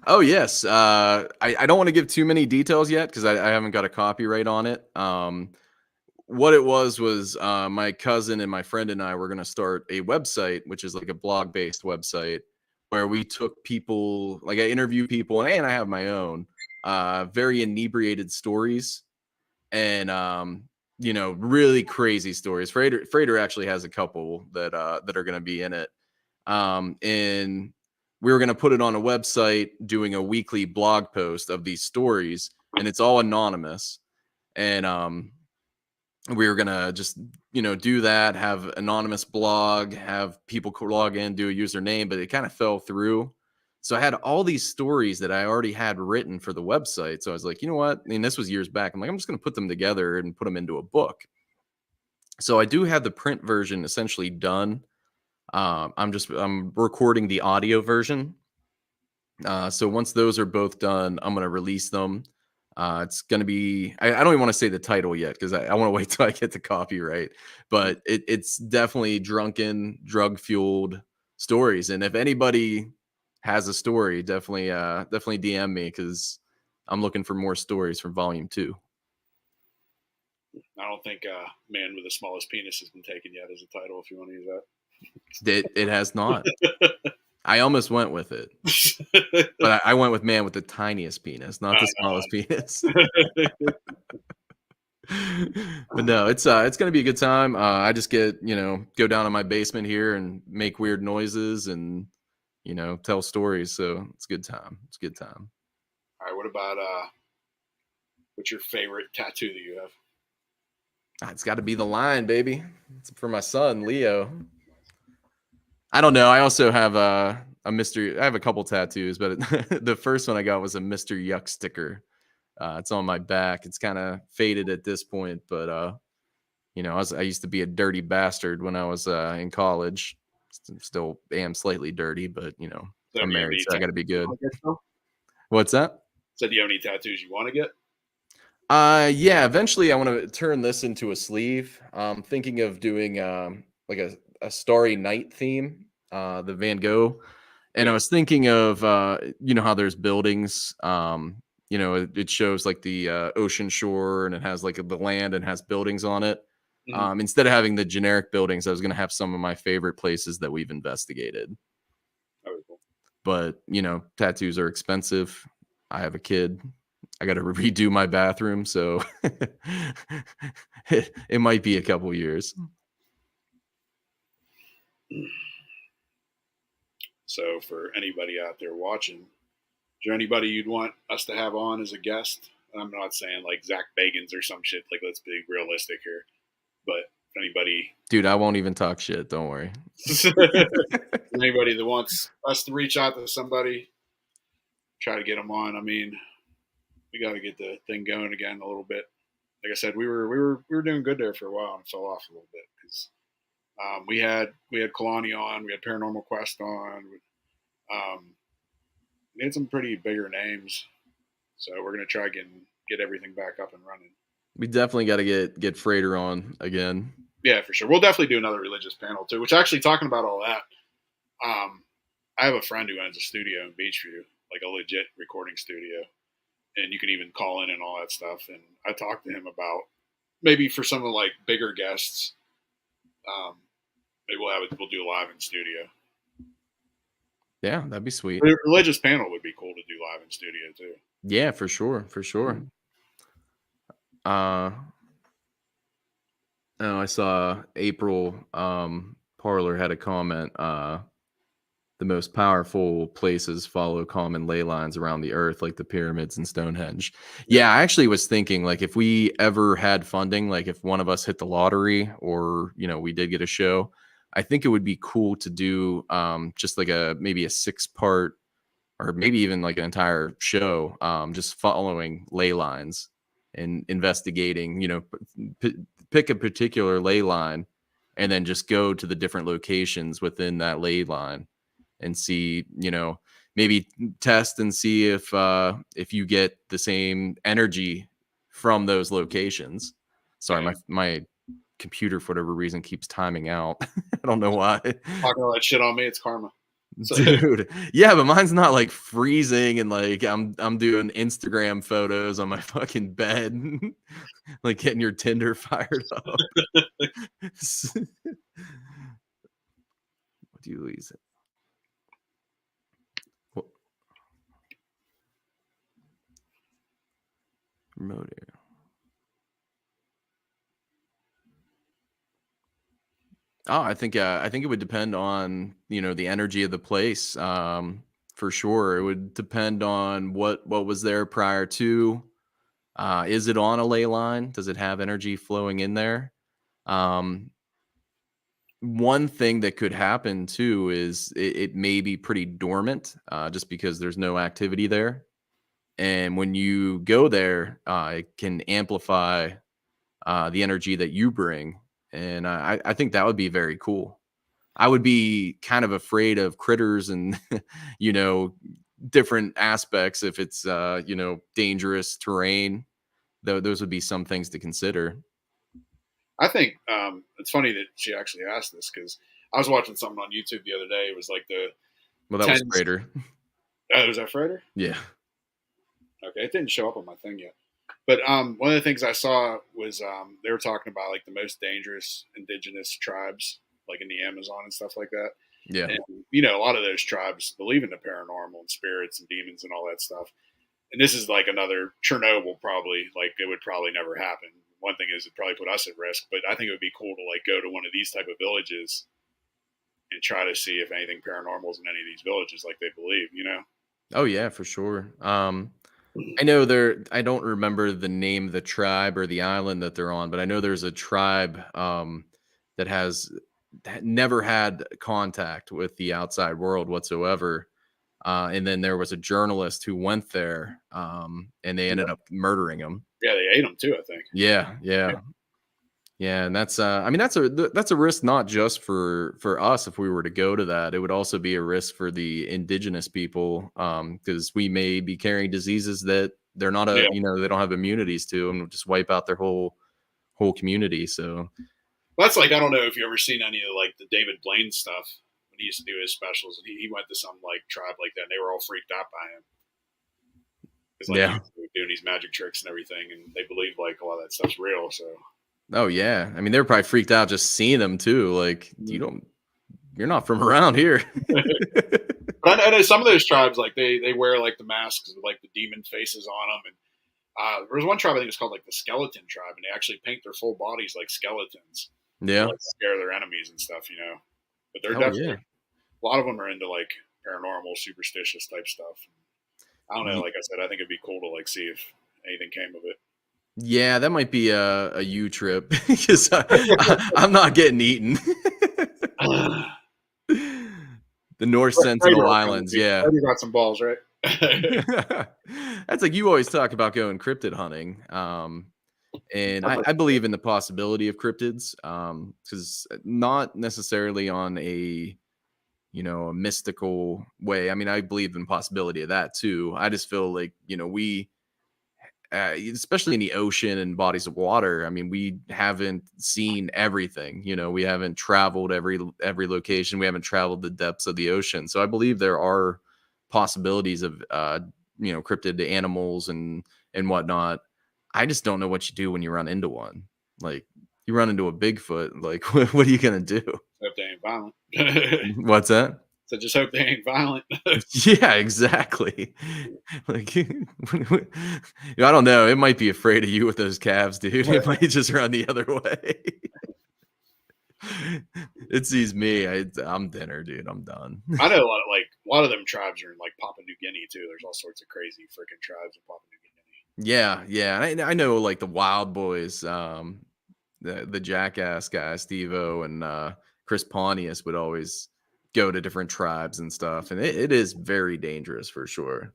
Oh yes. I don't want to give too many details yet because I haven't got a copyright on it. What it was my cousin and my friend and I were going to start a website, which is like a blog-based website where we took people, like I interview people, and I have my own very inebriated stories and really crazy stories. Frater actually has a couple that are going to be in it. And we were going to put it on a website doing a weekly blog post of these stories, and it's all anonymous. And we were going to just, do that, have anonymous blog, have people log in, do a username, but it kind of fell through. So I had all these stories that I already had written for the website. So I was like, you know what? I mean, this was years back. I'm like, I'm just going to put them together and put them into a book. So I do have the print version essentially done. I'm recording the audio version. So once those are both done, I'm going to release them. It's going to be, I don't even want to say the title yet because I want to wait till I get the copyright, but it's definitely drunken, drug fueled stories. And if anybody has a story, definitely DM me because I'm looking for more stories from volume 2. I don't think Man with the Smallest Penis has been taken yet as a title, if you want to use that. It has not. I almost went with it, but I went with Man with the Tiniest Penis, not the smallest penis. But no, it's gonna be a good time. I just get, go down in my basement here and make weird noises and tell stories. So it's a good time. It's a good time. All right, what about what's your favorite tattoo that you have? It's got to be the line, baby. It's for my son, Leo. I don't know. I also have a Mr. I have a couple tattoos, but the first one I got was a Mr. Yuck sticker. It's on my back. It's kind of faded at this point, but I used to be a dirty bastard when I was in college. Still am slightly dirty, but So I'm do you have married, any so I got to be tattoos you good. wanna get still? What's that? So do you have any tattoos you want to get? Yeah, eventually I want to turn this into a sleeve. I'm thinking of doing like a Starry Night theme, the Van Gogh. And I Yeah. was thinking of how there's buildings, it shows like the ocean shore and it has like the land and has buildings on it. Mhm. Instead of having the generic buildings, I was going to have some of my favorite places that we've investigated. That would be cool. But, tattoos are expensive. I have a kid. I got to redo my bathroom, so it might be a couple years. So for anybody out there watching, is there anybody you'd want us to have on as a guest? I'm not saying like Zach Bagans or some shit. Like, let's be realistic here. But if anybody, Dude, I won't even talk shit. Don't worry. anybody that wants us to reach out to somebody, try to get them on. I mean, we got to get the thing going again a little bit. Like I said, we were doing good there for a while and fell off a little bit because we had Kalani on, we had Paranormal Quest on, we had some pretty bigger names. So we're gonna try get everything back up and running. We definitely got to get Freighter on again. Yeah, for sure. We'll definitely do another religious panel too. Which actually, talking about all that, I have a friend who owns a studio in Beachview, like a legit recording studio, and you can even call in and all that stuff. And I talked to him about maybe for some of like bigger guests, maybe we'll do live in studio. Yeah, that'd be sweet. A religious panel would be cool to do live in studio too. Yeah, for sure, for sure. Oh, I saw April Parlor had a comment. The most powerful places follow common ley lines around the earth, like the pyramids and Stonehenge. Yeah, I actually was thinking, like, if we ever had funding, like if one of us hit the lottery or we did get a show, I think it would be cool to do just like maybe a 6-part or maybe even like an entire show, just following ley lines and investigating, pick a particular ley line and then just go to the different locations within that ley line and see, maybe test and see if you get the same energy from those locations. Sorry, Yeah. my computer for whatever reason keeps timing out. I don't know why. Talking all that shit on me, it's karma. Dude, yeah, but mine's not like freezing and like I'm doing Instagram photos on my fucking bed, like getting your Tinder fired up. What do you lose it? Remote air. Oh, I think it would depend on the energy of the place. For sure, it would depend on what was there prior to. Is it on a ley line? Does it have energy flowing in there? One thing that could happen too is it may be pretty dormant, just because there's no activity there. And when you go there, it can amplify the energy that you bring. And I think that would be very cool. I would be kind of afraid of critters and, different aspects if it's, dangerous terrain. Those would be some things to consider. I think it's funny that she actually asked this because I was watching something on YouTube the other day. It was like Well, that was Freighter. was that Freighter? Yeah. Okay, it didn't show up on my thing yet. But one of the things I saw was they were talking about like the most dangerous indigenous tribes, like in the Amazon and stuff like that. Yeah. And a lot of those tribes believe in the paranormal and spirits and demons and all that stuff. And this is like another Chernobyl, probably. Like it would probably never happen. one thing is it probably put us at risk, but I think it would be cool to like go to one of these type of villages and try to see if anything paranormal is in any of these villages, like they believe, you know? Oh yeah, for sure. I know I don't remember the name of the tribe or the island that they're on, but I know there's a tribe that has never had contact with the outside world whatsoever. And then there was a journalist who went there, and they ended up murdering him. Yeah, they ate them too, I think. Yeah, and that's I mean that's a risk not just for us if we were to go to that. It would also be a risk for the indigenous people, because we may be carrying diseases that they're not they don't have immunities to, and just wipe out their whole community. So That's like, I don't know if you ever seen any of like the David Blaine stuff when he used to do his specials, and he went to some like tribe like that, and they were all freaked out by him. It's like he was doing these magic tricks and everything, and they believe like a lot of that stuff's real. So. Oh yeah, I mean they're probably freaked out just seeing them too. Like you're not from around here. But I know some of those tribes, like they wear like the masks with like the demon faces on them, and there was one tribe I think it was called like the Skeleton Tribe, and they actually paint their full bodies like skeletons. Yeah, to, like, scare their enemies and stuff, you know. But they're definitely a lot of them are into like paranormal, superstitious type stuff. I don't know. Like I said, I think it'd be cool to like see if anything came of it. Yeah, that might be a U trip because I'm not getting eaten. The North Sentinel Islands, yeah. You got some balls, right? That's like you always talk about going cryptid hunting, and I believe in the possibility of cryptids, because not necessarily on a a mystical way. I mean, I believe in the possibility of that too. I just feel like we. Especially in the ocean and bodies of water, I mean, we haven't seen everything. We haven't traveled every location. We haven't traveled the depths of the ocean. So I believe there are possibilities of cryptid animals and whatnot. I just don't know what you do when you run into one. Like you run into a Bigfoot, like what are you gonna do? Hope they ain't violent. What's that? So just hope they ain't violent. Yeah, exactly. Like, I don't know. It might be afraid of you with those calves, dude. It might just run the other way. It sees me. I'm dinner, dude. I'm done. I know a lot of them tribes are in like Papua New Guinea too. There's all sorts of crazy freaking tribes in Papua New Guinea. Yeah. I know like the Wild Boys, the Jackass guy, Steve-O, and Chris Pontius would always go to different tribes and stuff, and it is very dangerous for sure.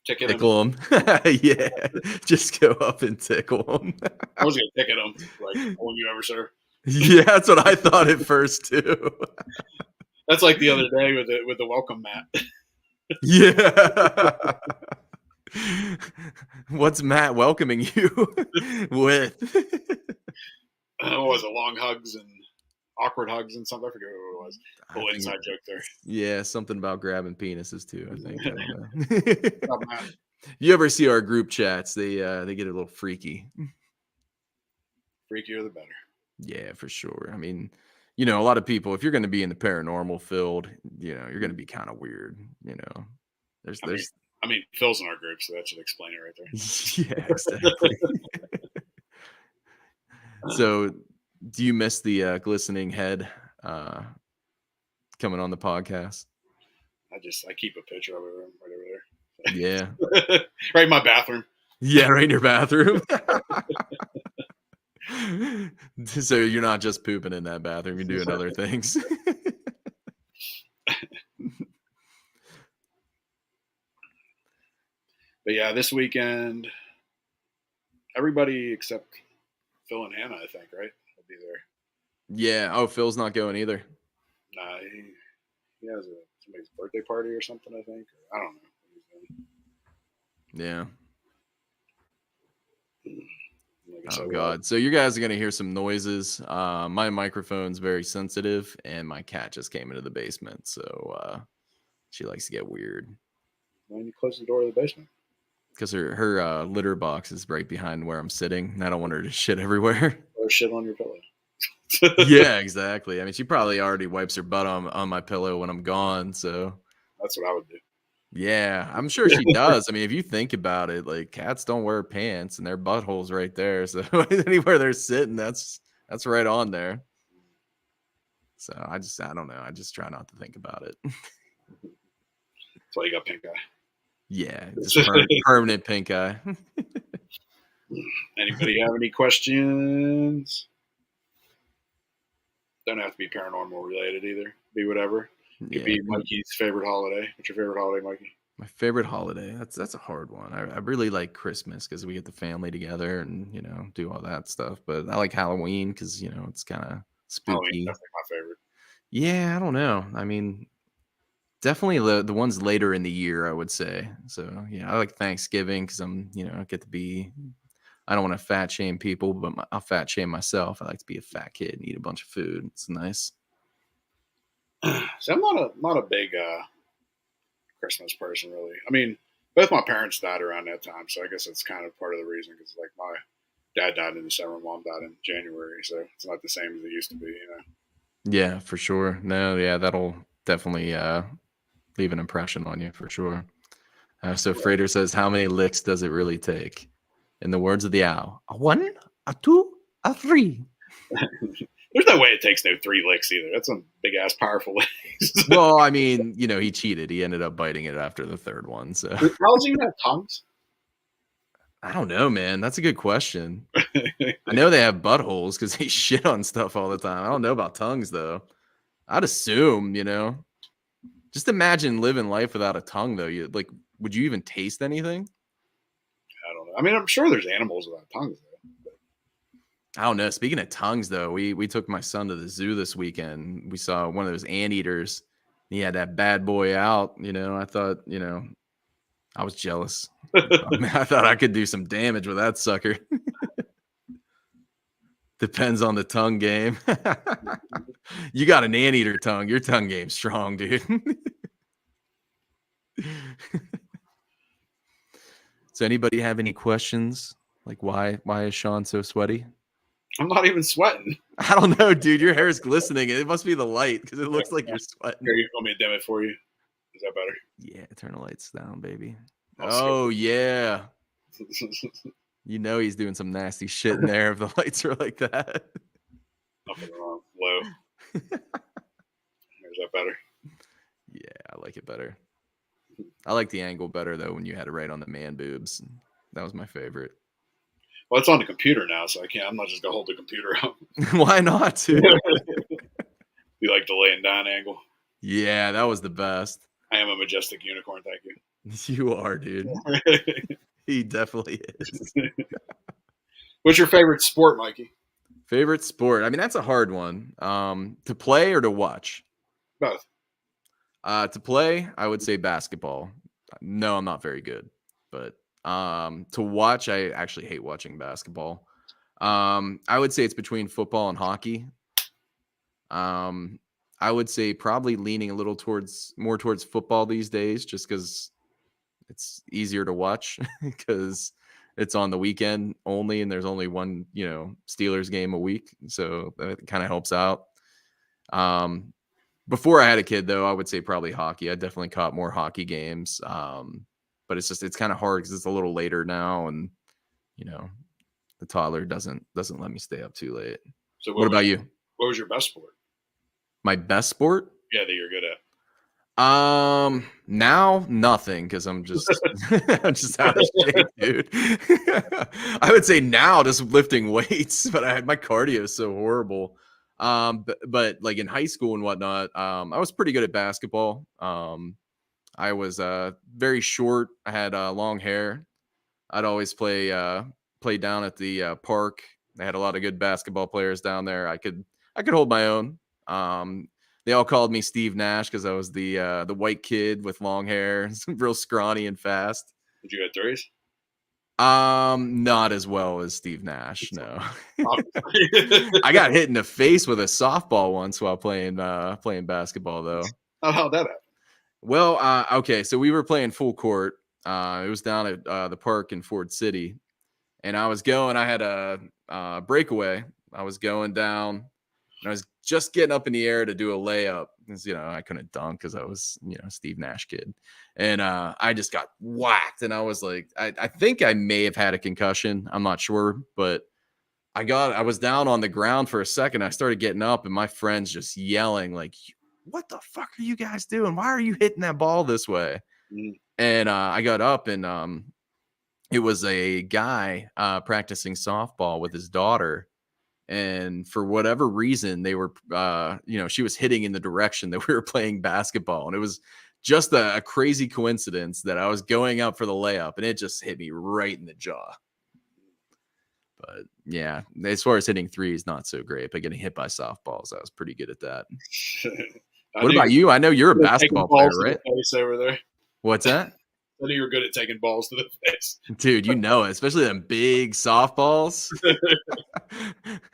Tickle them. Yeah, just go up and tickle them. I was gonna ticket them, like, "Will you ever, sir?" Yeah, that's what I thought at first too. That's like the other day with the welcome mat. Yeah. What's Matt welcoming you with? What was it? Long hugs and awkward hugs and something. I forget what it was. Cool inside joke there. Yeah, something about grabbing penises too, I think. I don't know. You ever see our group chats? They get a little freaky. Freakier the better. Yeah, for sure. I mean, a lot of people, if you're going to be in the paranormal field, you're going to be kind of weird. I mean, Phil's in our group, so that should explain it right there. Yeah, exactly. So, do you miss the glistening head coming on the podcast? I keep a picture of it right over there. Yeah. Right in my bathroom. Yeah, right in your bathroom. So you're not just pooping in that bathroom, you're doing other things. But yeah, this weekend, everybody except Phil and Hannah, I think, right? Will be there. Yeah. Oh, Phil's not going either. Nah, he has somebody's birthday party or something, I think. I don't know what he's doing. Yeah. So, oh God! So you guys are gonna hear some noises. My microphone's very sensitive, and my cat just came into the basement, so she likes to get weird. Why don't you close the door of the basement? Because her litter box is right behind where I'm sitting, and I don't want her to shit everywhere. Or shit on your pillow. Yeah, exactly. I mean, she probably already wipes her butt on my pillow when I'm gone. So that's what I would do. Yeah, I'm sure she does. I mean, if you think about it, like cats don't wear pants and their butthole's right there. So anywhere they're sitting, that's right on there. So I don't know. I just try not to think about it. That's why you got pink eye. Yeah, just permanent pink eye. Anybody have any questions? Don't have to be paranormal related either. Be whatever. Could Yeah, be Mikey's favorite holiday. What's your favorite holiday, Mikey? my favorite holiday. That's a hard one. I really like Christmas because we get the family together and do all that stuff. But I like Halloween because it's kind of Halloween, spooky. definitely my favorite. Yeah, I don't know. I mean, definitely the ones later in the year, I would say. So yeah, I like Thanksgiving because I get to be. I don't want to fat shame people, but I'll fat shame myself. I like to be a fat kid and eat a bunch of food. It's nice. So I'm not a big Christmas person, really. I mean, both my parents died around that time, so I guess that's kind of part of the reason. Because like my dad died in December, mom died in January, so it's not the same as it used to be. Yeah, for sure. No, yeah, that'll definitely leave an impression on you for sure. So Frater says, how many licks does it really take? In the words of the owl, a 1, a 2, a 3. There's no way it takes no 3 licks either. That's some big ass powerful licks. Well, I mean, he cheated. He ended up biting it after the third one. So Owls even have tongues? I don't know, man. That's a good question. I know they have buttholes because they shit on stuff all the time. I don't know about tongues though. I'd assume, just imagine living life without a tongue though. Would you even taste anything? I don't know. I mean, I'm sure there's animals without tongues though. I don't know. Speaking of tongues, though, we took my son to the zoo this weekend. We saw one of those anteaters. He had that bad boy out. I thought, I was jealous. I thought I could do some damage with that sucker. Depends on the tongue game. You got an anteater tongue. Your tongue game's strong, dude. So anybody have any questions? Like why is Sean so sweaty? I'm not even sweating. I don't know, dude. Your hair is glistening. It must be the light because it looks like you're sweating. Here, you want me to dim it for you? Is that better? Yeah, turn the lights down, baby. I'll Yeah. He's doing some nasty shit in there if the lights are like that. Nothing wrong. Low. Is that better? Yeah, I like it better. I like the angle better though when you had it right on the man boobs. That was my favorite. Well, it's on the computer now, so I can't. I'm not just gonna hold the computer up. Why not, dude? You like the laying down angle? Yeah, that was the best. I am a majestic unicorn. Thank you. You are, dude. He definitely is. What's your favorite sport, Mikey? Favorite sport? I mean, that's a hard one. To play or to watch? Both. To play, I would say basketball. No, I'm not very good, but to watch, I actually hate watching basketball. I would say it's between football and hockey. I would say probably leaning a little more towards football these days, just because it's easier to watch because it's on the weekend only, and there's only one, Steelers game a week, so that kind of helps out. Before I had a kid, though, I would say probably hockey. I definitely caught more hockey games, but it's kind of hard because it's a little later now, and the toddler doesn't let me stay up too late. So what about you? What was your best sport? My best sport? Yeah, that you're good at. Now nothing because I'm just I'm just out of shape, dude. I would say now just lifting weights, but my cardio is so horrible. But like in high school and whatnot, I was pretty good at basketball. I was very short. I had long hair. I'd always play down at the park. They had a lot of good basketball players down there. I could hold my own. They all called me Steve Nash because I was the white kid with long hair, real scrawny and fast. Did you hit threes? Not as well as Steve Nash. No. I got hit in the face with a softball once while playing basketball, though. How'd that happen? Well, okay, so we were playing full court. It was down at the park in Ford City, and I had a breakaway. I was going down, and I was just getting up in the air to do a layup, 'cause, I couldn't dunk because I was, Steve Nash kid. And I just got whacked. And I was like, I think I may have had a concussion. I'm not sure, but I was down on the ground for a second. I started getting up and my friends just yelling like, what the fuck are you guys doing? Why are you hitting that ball this way? Mm. And I got up and it was a guy practicing softball with his daughter. And for whatever reason, they were, she was hitting in the direction that we were playing basketball. And it was just a crazy coincidence that I was going up for the layup and it just hit me right in the jaw. But yeah, as far as hitting threes, not so great. But getting hit by softballs, I was pretty good at that. What about you? I know you're a basketball player, right? Over there. What's that? I knew you were good at taking balls to the face. Dude, especially them big softballs.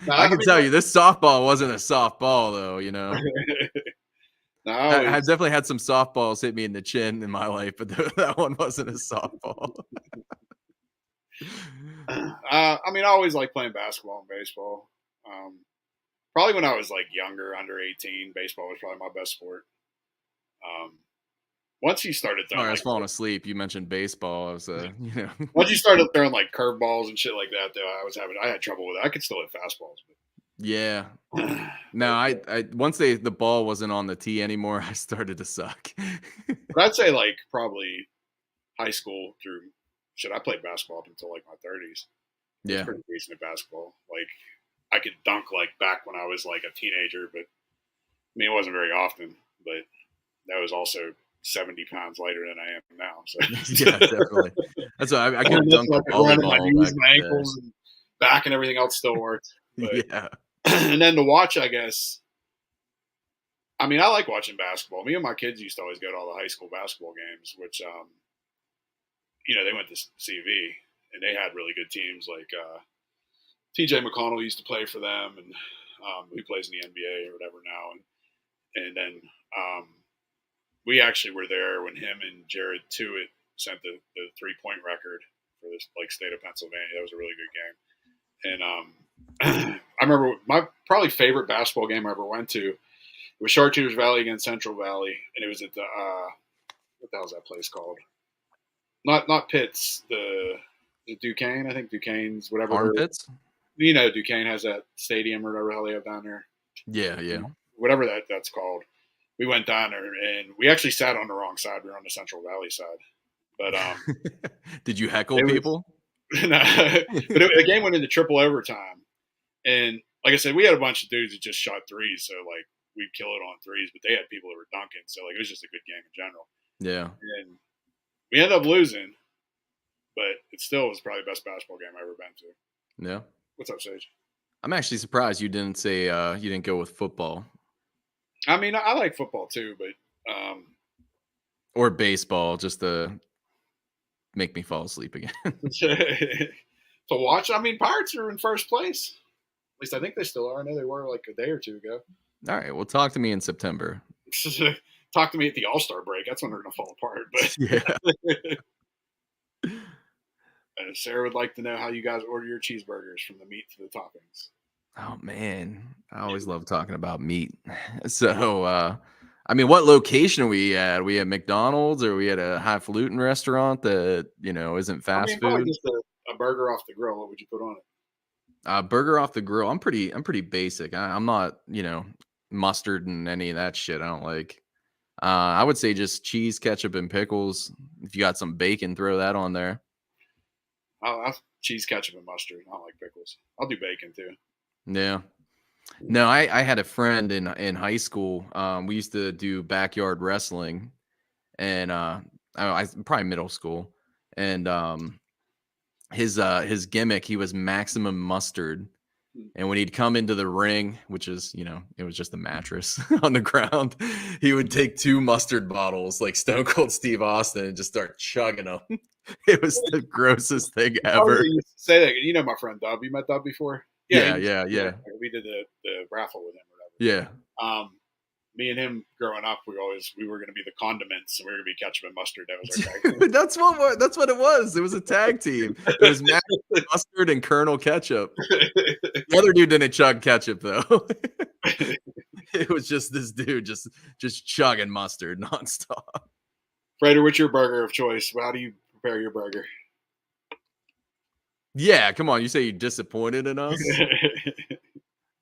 I can tell you, this softball wasn't a softball, though, I've definitely had some softballs hit me in the chin in my life, but that one wasn't a softball. I always liked playing basketball and baseball. Probably when I was like younger, under 18, baseball was probably my best sport. Once you started throwing, I was falling asleep. You mentioned baseball. I was, Once you started throwing like curveballs and shit like that, though, I had trouble with it. I could still hit fastballs. But... Yeah. No, I once the ball wasn't on the tee anymore, I started to suck. But I'd say like probably high school through. I played basketball up until like my 30s. Yeah, pretty decent at basketball. Like I could dunk like back when I was like a teenager, but it wasn't very often. But that was also 70 pounds lighter than I am now. So yeah, definitely. That's why I could dunk the volleyball. My knees, my ankles, and back, and everything else still worked. But, yeah. And then to watch, I guess. I like watching basketball. Me and my kids used to always go to all the high school basketball games, which, they went to CV, and they had really good teams. Like TJ McConnell used to play for them, and he plays in the NBA or whatever now. And then we actually were there when him and Jared Tuitt sent the 3-point record for this state of Pennsylvania. That was a really good game. And I remember my probably favorite basketball game I ever went to. It was Chartiers Valley against Central Valley, and it was at the what the hell's that place called? Not Pitts, the Duquesne. I think Duquesne's whatever. Armpits? Duquesne has that stadium or whatever the hell they have down there. Yeah. Whatever that's called. We went down there, and we actually sat on the wrong side. We were on the Central Valley side. But did you heckle people? But the game went into triple overtime, and like I said, we had a bunch of dudes that just shot threes, so we'd kill it on threes. But they had people that were dunking, so it was just a good game in general. Yeah. And we ended up losing, but it still was probably the best basketball game I've ever been to. Yeah. What's up, Sage? I'm actually surprised you didn't say you didn't go with football. I like football too, but or baseball, just to make me fall asleep again. To watch, Pirates are in first place. At least I think they still are. I know they were like a day or two ago. All right, well, talk to me in September. Talk to me at the All-Star break. That's when they're going to fall apart. But yeah. Sarah would like to know how you guys order your cheeseburgers, from the meat to the toppings. Oh man, I always love talking about meat. So, what location are we at? Are we at McDonald's, or are we at a highfalutin restaurant that isn't fast food? Just a burger off the grill. What would you put on it? Burger off the grill. I'm pretty basic. I'm not mustard and any of that shit. I don't like. I would say just cheese, ketchup, and pickles. If you got some bacon, throw that on there. I'll cheese, ketchup, and mustard. I don't like pickles. I'll do bacon too. Yeah. No, I had a friend in high school. We used to do backyard wrestling, and I probably middle school. And his gimmick, he was maximum mustard. And when he'd come into the ring, which is, it was just a mattress on the ground, he would take 2 mustard bottles like Stone Cold Steve Austin and just start chugging them. It was the grossest thing ever. Say that. My friend Dub. You met Dub before? Yeah. We did the raffle with him or whatever. Yeah. Me and him growing up, we were going to be the condiments, and we were going to be ketchup and mustard. That was our tag team. That's what it was. It was a tag team. It was mustard and Colonel Ketchup. The other dude didn't chug ketchup though. It was just this dude just chugging mustard nonstop. Frater, what's your burger of choice? How do you prepare your burger? Yeah, come on. You say you're disappointed in us?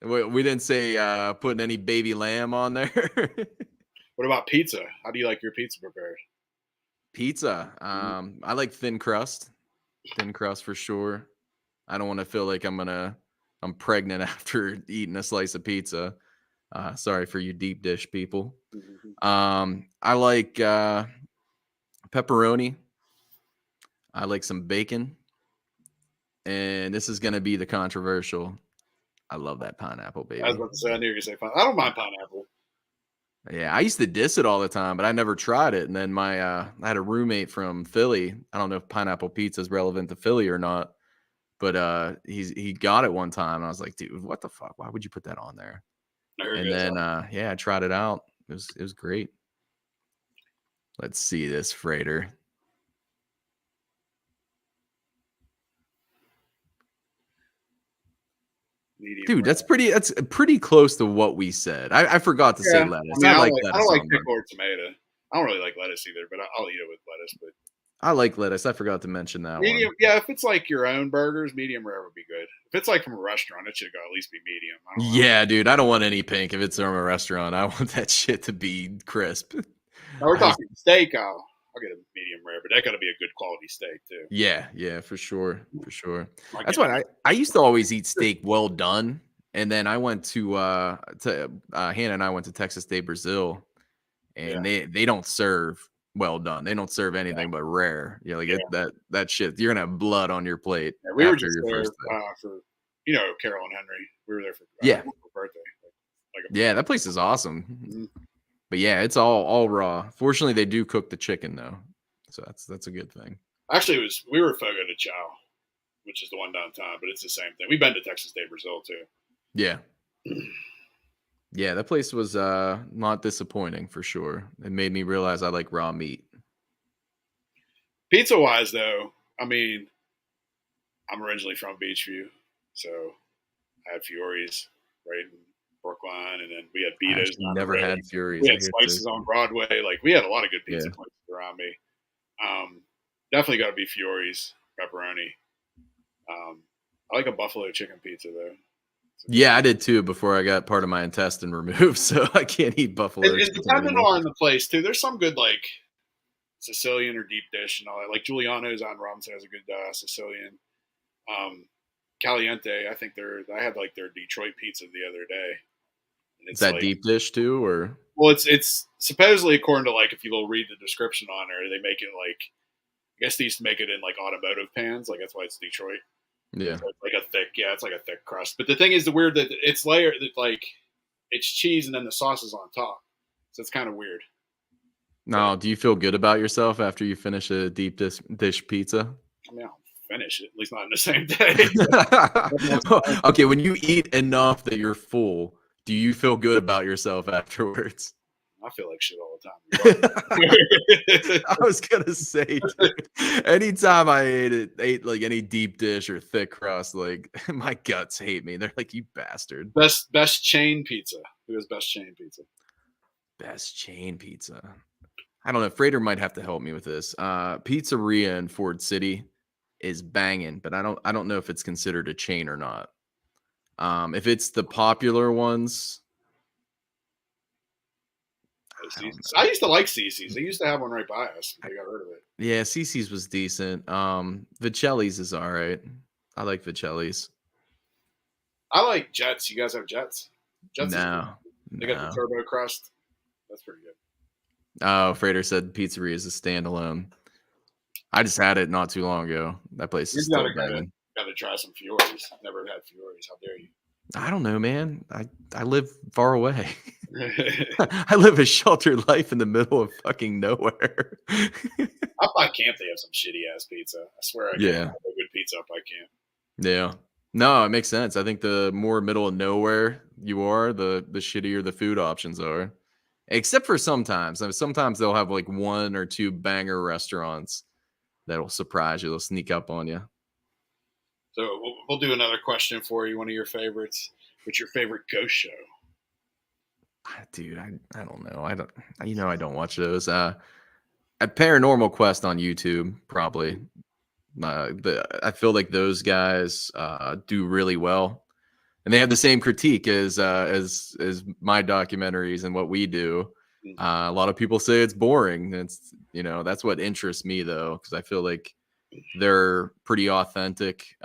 We didn't say putting any baby lamb on there. What about pizza? How do you like your pizza prepared? Pizza. I like thin crust. Thin crust for sure. I don't want to feel like I'm pregnant after eating a slice of pizza. Sorry for you deep dish people. I like pepperoni. I like some bacon. And this is gonna be the controversial. I love that pineapple, I was baby. about to say, I knew you were going to say pineapple. I don't mind pineapple. Yeah, I used to diss it all the time, but I never tried it. And then I had a roommate from Philly. I don't know if pineapple pizza is relevant to Philly or not, but he got it one time, and I was like, dude, what the fuck? Why would you put that on there? And then yeah, I tried it out. It was great. Let's see this, Frater. Medium Dude, rare. that's pretty close to what we said. I forgot to say Yeah. lettuce. I mean, I like I lettuce. don't like on mine. pickle or tomato. I don't really like lettuce either, but I'll eat it with lettuce. But I like lettuce. I forgot to mention that medium, one. yeah. If it's like your own burgers, medium rare would be good. If it's like from a restaurant, it should go at least be medium. I don't know. Yeah, dude, I don't want any pink if it's from a restaurant. I want that shit to be crisp. Now we're I- talking steak. I'll get a medium rare, but that got to be a good quality steak too. Yeah, for sure. Like That's why I used to always eat steak well done. And then I went to Hannah and I went to Texas Day Brazil, and they don't serve well done. They don't serve anything but rare. You know, like that shit. You're gonna have blood on your plate. Yeah, we were after just your there first day. for Carol and Henry. We were there for for birthday. Yeah, that place is awesome. Mhm. But yeah, it's all raw. Fortunately, they do cook the chicken though, so that's a good thing. Actually, we were Fogo de Chao, which is the one downtown, but it's the same thing. We've been to Texas Day Brazil too. Yeah. Yeah, that place was not disappointing for sure. It made me realize I like raw meat. Pizza wise, though, I mean, I'm originally from Beachview, so I had Fiore's right in Brookline, and then we had I Beato's. actually never had Furies. We I had hear Spices too. on Broadway. Like we had a lot of good pizza Yeah. places around me. Definitely got to be Fiore's pepperoni. I like a buffalo chicken pizza though. Yeah, I did too before I got part of my intestine removed, so I can't eat buffalo And chicken depending anymore. on the place too, there's some good like Sicilian or deep dish and all that. Like Giuliano's on Robinson has a good Sicilian. Caliente, I think I had like their Detroit pizza the other day. And Is that like, deep dish too, or well, it's supposedly according to like if you'll read the description on there, they make it like I guess they used to make it in like automotive pans, like that's why it's Detroit. yeah? So it's like it's like a thick crust. But the thing is, the weird that it's layered, that like it's cheese and then the sauce is on top, so it's kind of weird. No, do you feel good about yourself after you finish a deep dish pizza? I mean, I'll finish it, at least not in the same day. Okay, when you eat enough that you're full, do you feel good about yourself afterwards? I feel like shit all the time. I was gonna say, dude, anytime I ate like any deep dish or thick crust, like my guts hate me. They're like, you bastard. Best chain pizza. Who has best chain pizza? Best chain pizza. I don't know. Frater might have to help me with this. Pizzeria in Ford City is banging, but I don't know if it's considered a chain or not. If it's the popular ones, I used to like Cece's. They used to have one right by us. They got rid of it. yeah, Cece's was decent. Vicelli's is all right. I like Vicelli's. I like Jets. You guys have Jets? Jets. No, They got the turbo crust. That's pretty good. Oh, Frater said pizzeria is a standalone. I just had it not too long ago. That place is still banging. Got to try some Fiore's. Never had Fiore's. How dare you? I don't know, man. I live far away. I live a sheltered life in the middle of fucking nowhere. Up by camp, they have some shitty ass pizza. I swear I get a good pizza up by camp. Yeah. No, it makes sense. I think the more middle of nowhere you are, the shittier the food options are. Except for sometimes. I mean, sometimes they'll have like one or two banger restaurants that'll surprise you. They'll sneak up on you. So we'll do another question for you. One of your favorites. What's your favorite ghost show? Dude, I don't know. I don't watch those. At Paranormal Quest on YouTube, probably. I feel like those guys do really well, and they have the same critique as my documentaries and what we do. A lot of people say it's boring. That's what interests me though, because I feel like they're pretty authentic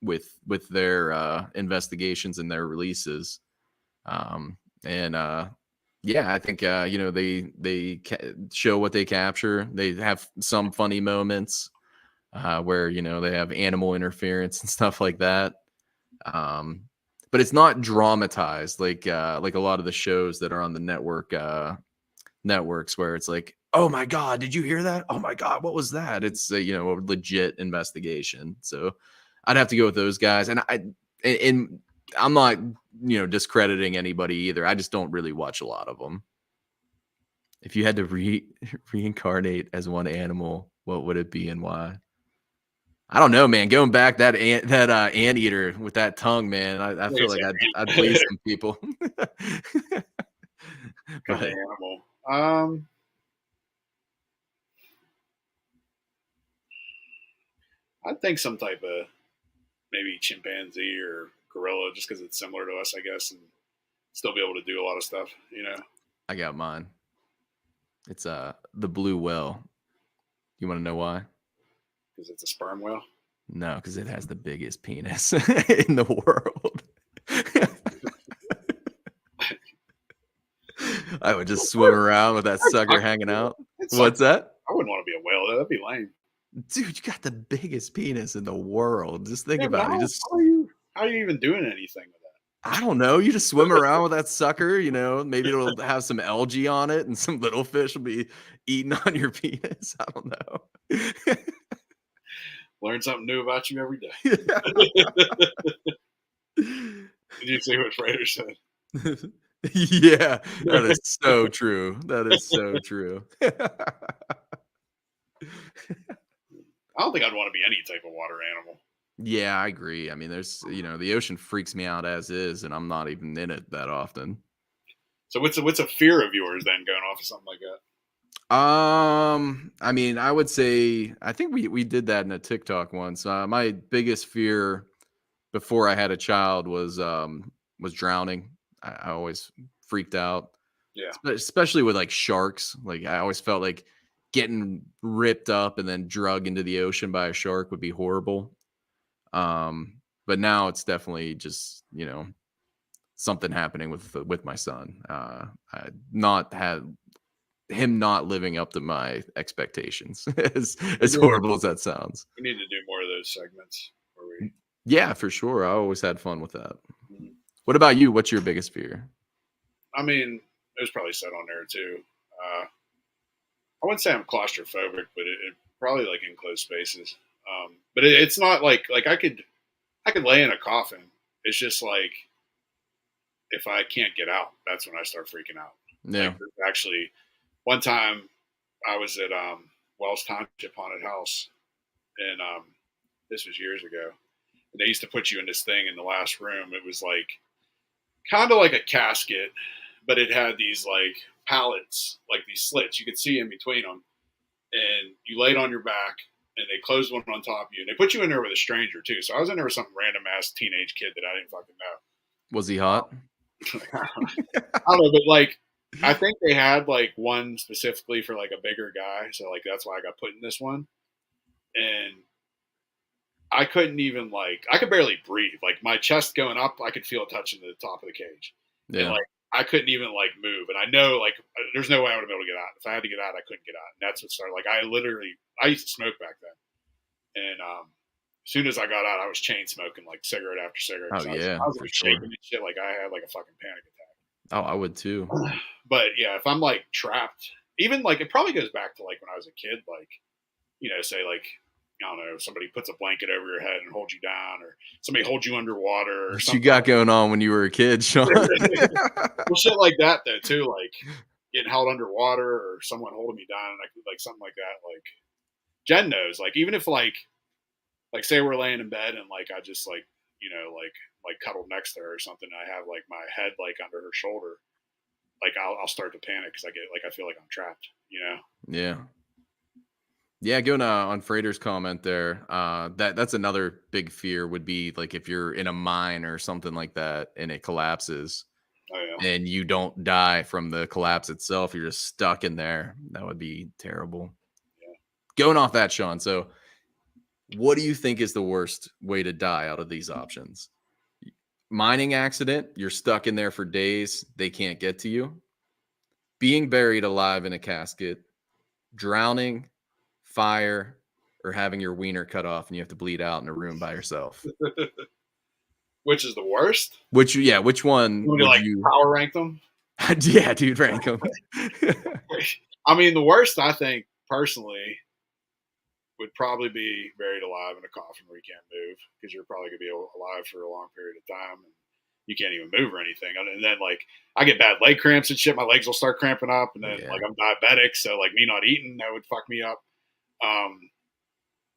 with their investigations and their releases. And yeah, I think they show what they capture. They have some funny moments where they have animal interference and stuff like that. But it's not dramatized like a lot of the shows that are on the networks where it's like, oh my god, did you hear that? Oh my god, what was that? It's a legit investigation. So I'd have to go with those guys. And I'm not discrediting anybody either. I just don't really watch a lot of them. If you had to reincarnate as one animal, what would it be and why? I don't know, man. Going back, that anteater with that tongue, man. I feel like I'd please some people. Kind of animal. I think some type of maybe chimpanzee or gorilla, just because it's similar to us, I guess, and still be able to do a lot of stuff. I got mine. It's the blue whale. You want to know why? Because it's a sperm whale. No, because it has the biggest penis in the world. I would just swim around with that sucker hanging out. What's that? I wouldn't want to be a whale. That'd be lame. Dude, you got the biggest penis in the world. Just think about it. How are you even doing anything with that? I don't know. You just swim around with that sucker, maybe it'll have some algae on it and some little fish will be eating on your penis. I don't know. Learn something new about you every day. Did you see what Frater said? Yeah, that is so true. That is so true. I don't think I'd want to be any type of water animal. Yeah, I agree. I mean, there's, the ocean freaks me out as is, and I'm not even in it that often. So what's a fear of yours then, going off of something like that? I mean, I would say, I think we did that in a TikTok once. My biggest fear before I had a child was drowning. I always freaked out. Yeah. Especially with like sharks. Like I always felt like getting ripped up and then drug into the ocean by a shark would be horrible. But now it's definitely just, something happening with my son. I not had him not living up to my expectations, as horrible as that sounds. We need to do more of those segments where we. Yeah, for sure. I always had fun with that. Mm-hmm. What about you? What's your biggest fear? I mean, it was probably said on there too. I wouldn't say I'm claustrophobic, but it probably like enclosed spaces. But it's not like I could lay in a coffin. It's just like if I can't get out, that's when I start freaking out. Yeah. Like, actually, one time I was at Wells Township Haunted House, and this was years ago. And they used to put you in this thing in the last room. It was like kind of like a casket, but it had these like pallets, like these slits. You could see in between them, and you laid on your back, and they closed one on top of you. And they put you in there with a stranger too. So I was in there with some random ass teenage kid that I didn't fucking know. Was he hot? I don't know, but like I think they had like one specifically for like a bigger guy, so like that's why I got put in this one. And I couldn't even I could barely breathe. Like my chest going up, I could feel it touching the top of the cage. Yeah. And like I couldn't even move. And I know like there's no way I would be able to get out. If I had to get out, I couldn't get out. And that's what started. Like I used to smoke back then, and as soon as I got out, I was chain smoking like cigarette after cigarette. Oh, yeah, I was for shaking sure. and shit like I had like a fucking panic attack. Oh, I would too. But yeah, if I'm like trapped, even like it probably goes back to like when I was a kid, like say like I don't know, somebody puts a blanket over your head and holds you down, or somebody holds you underwater, or What something. you got going on when you were a kid, Sean? Well, shit like that though too, like getting held underwater or someone holding me down, like something like that. Like Jen knows, like even if like say we're laying in bed and like I just like cuddled next to her or something, and I have like my head like under her shoulder, like I'll start to panic because I feel like I'm trapped. Yeah. Yeah, going on Freighter's comment there, that's another big fear would be like if you're in a mine or something like that and it collapses Oh yeah. and you don't die from the collapse itself, you're just stuck in there. That would be terrible. Yeah. Going off that, Sean. So, what do you think is the worst way to die out of these options? Mining accident, you're stuck in there for days, they can't get to you. Being buried alive in a casket, drowning, fire, or having your wiener cut off and you have to bleed out in a room by yourself. Which is the worst? Which one You want would to like you? power rank them? Yeah, dude, rank them. I mean, the worst I think personally would probably be buried alive in a coffin where you can't move because you're probably gonna be alive for a long period of time and you can't even move or anything. And then like I get bad leg cramps and shit. My legs will start cramping up, and then Yeah. like I'm diabetic, so like me not eating that would fuck me up.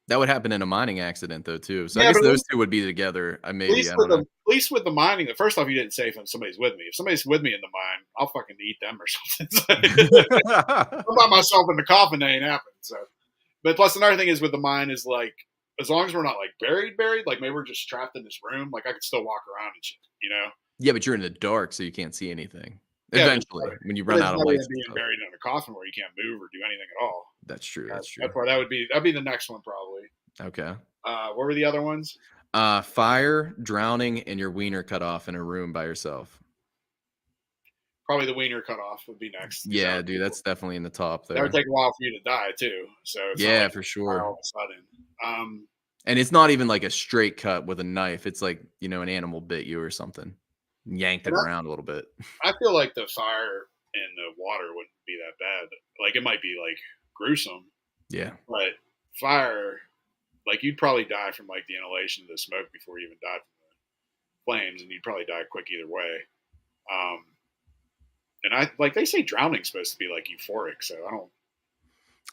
That would happen in a mining accident though too. So I Yeah, guess but those two would be together. I At maybe least I with don't know. at least with the mining, first off, you didn't say if somebody's with me. If somebody's with me in the mine, I'll fucking eat them or something. I'm by myself in the coffin, that ain't happening. So, but plus another thing is with the mine is like as long as we're not like buried, like maybe we're just trapped in this room, like I could still walk around and shit, Yeah, but you're in the dark, so you can't see anything. Yeah, Eventually, when you But run it's out of better lights. than being buried in a coffin where you can't move or do anything at all. That's true. That's true. That's why that'd be the next one probably. Okay. What were the other ones? Fire, drowning, and your wiener cut off in a room by yourself. Probably the wiener cut off would be next. 'cause Yeah, dude, that's definitely in the top that there. would take a while for you to die too. So it's not Yeah, like for you die sure. all of a sudden. And it's not even like a straight cut with a knife. It's like, an animal bit you or something. Yanked it And around a little bit. I feel like the fire and the water wouldn't be that bad. Like it might be like gruesome, Yeah. but fire, like you'd probably die from like the inhalation of the smoke before you even died from the flames, and you'd probably die quick either way. And I like they say drowning's supposed to be like euphoric, so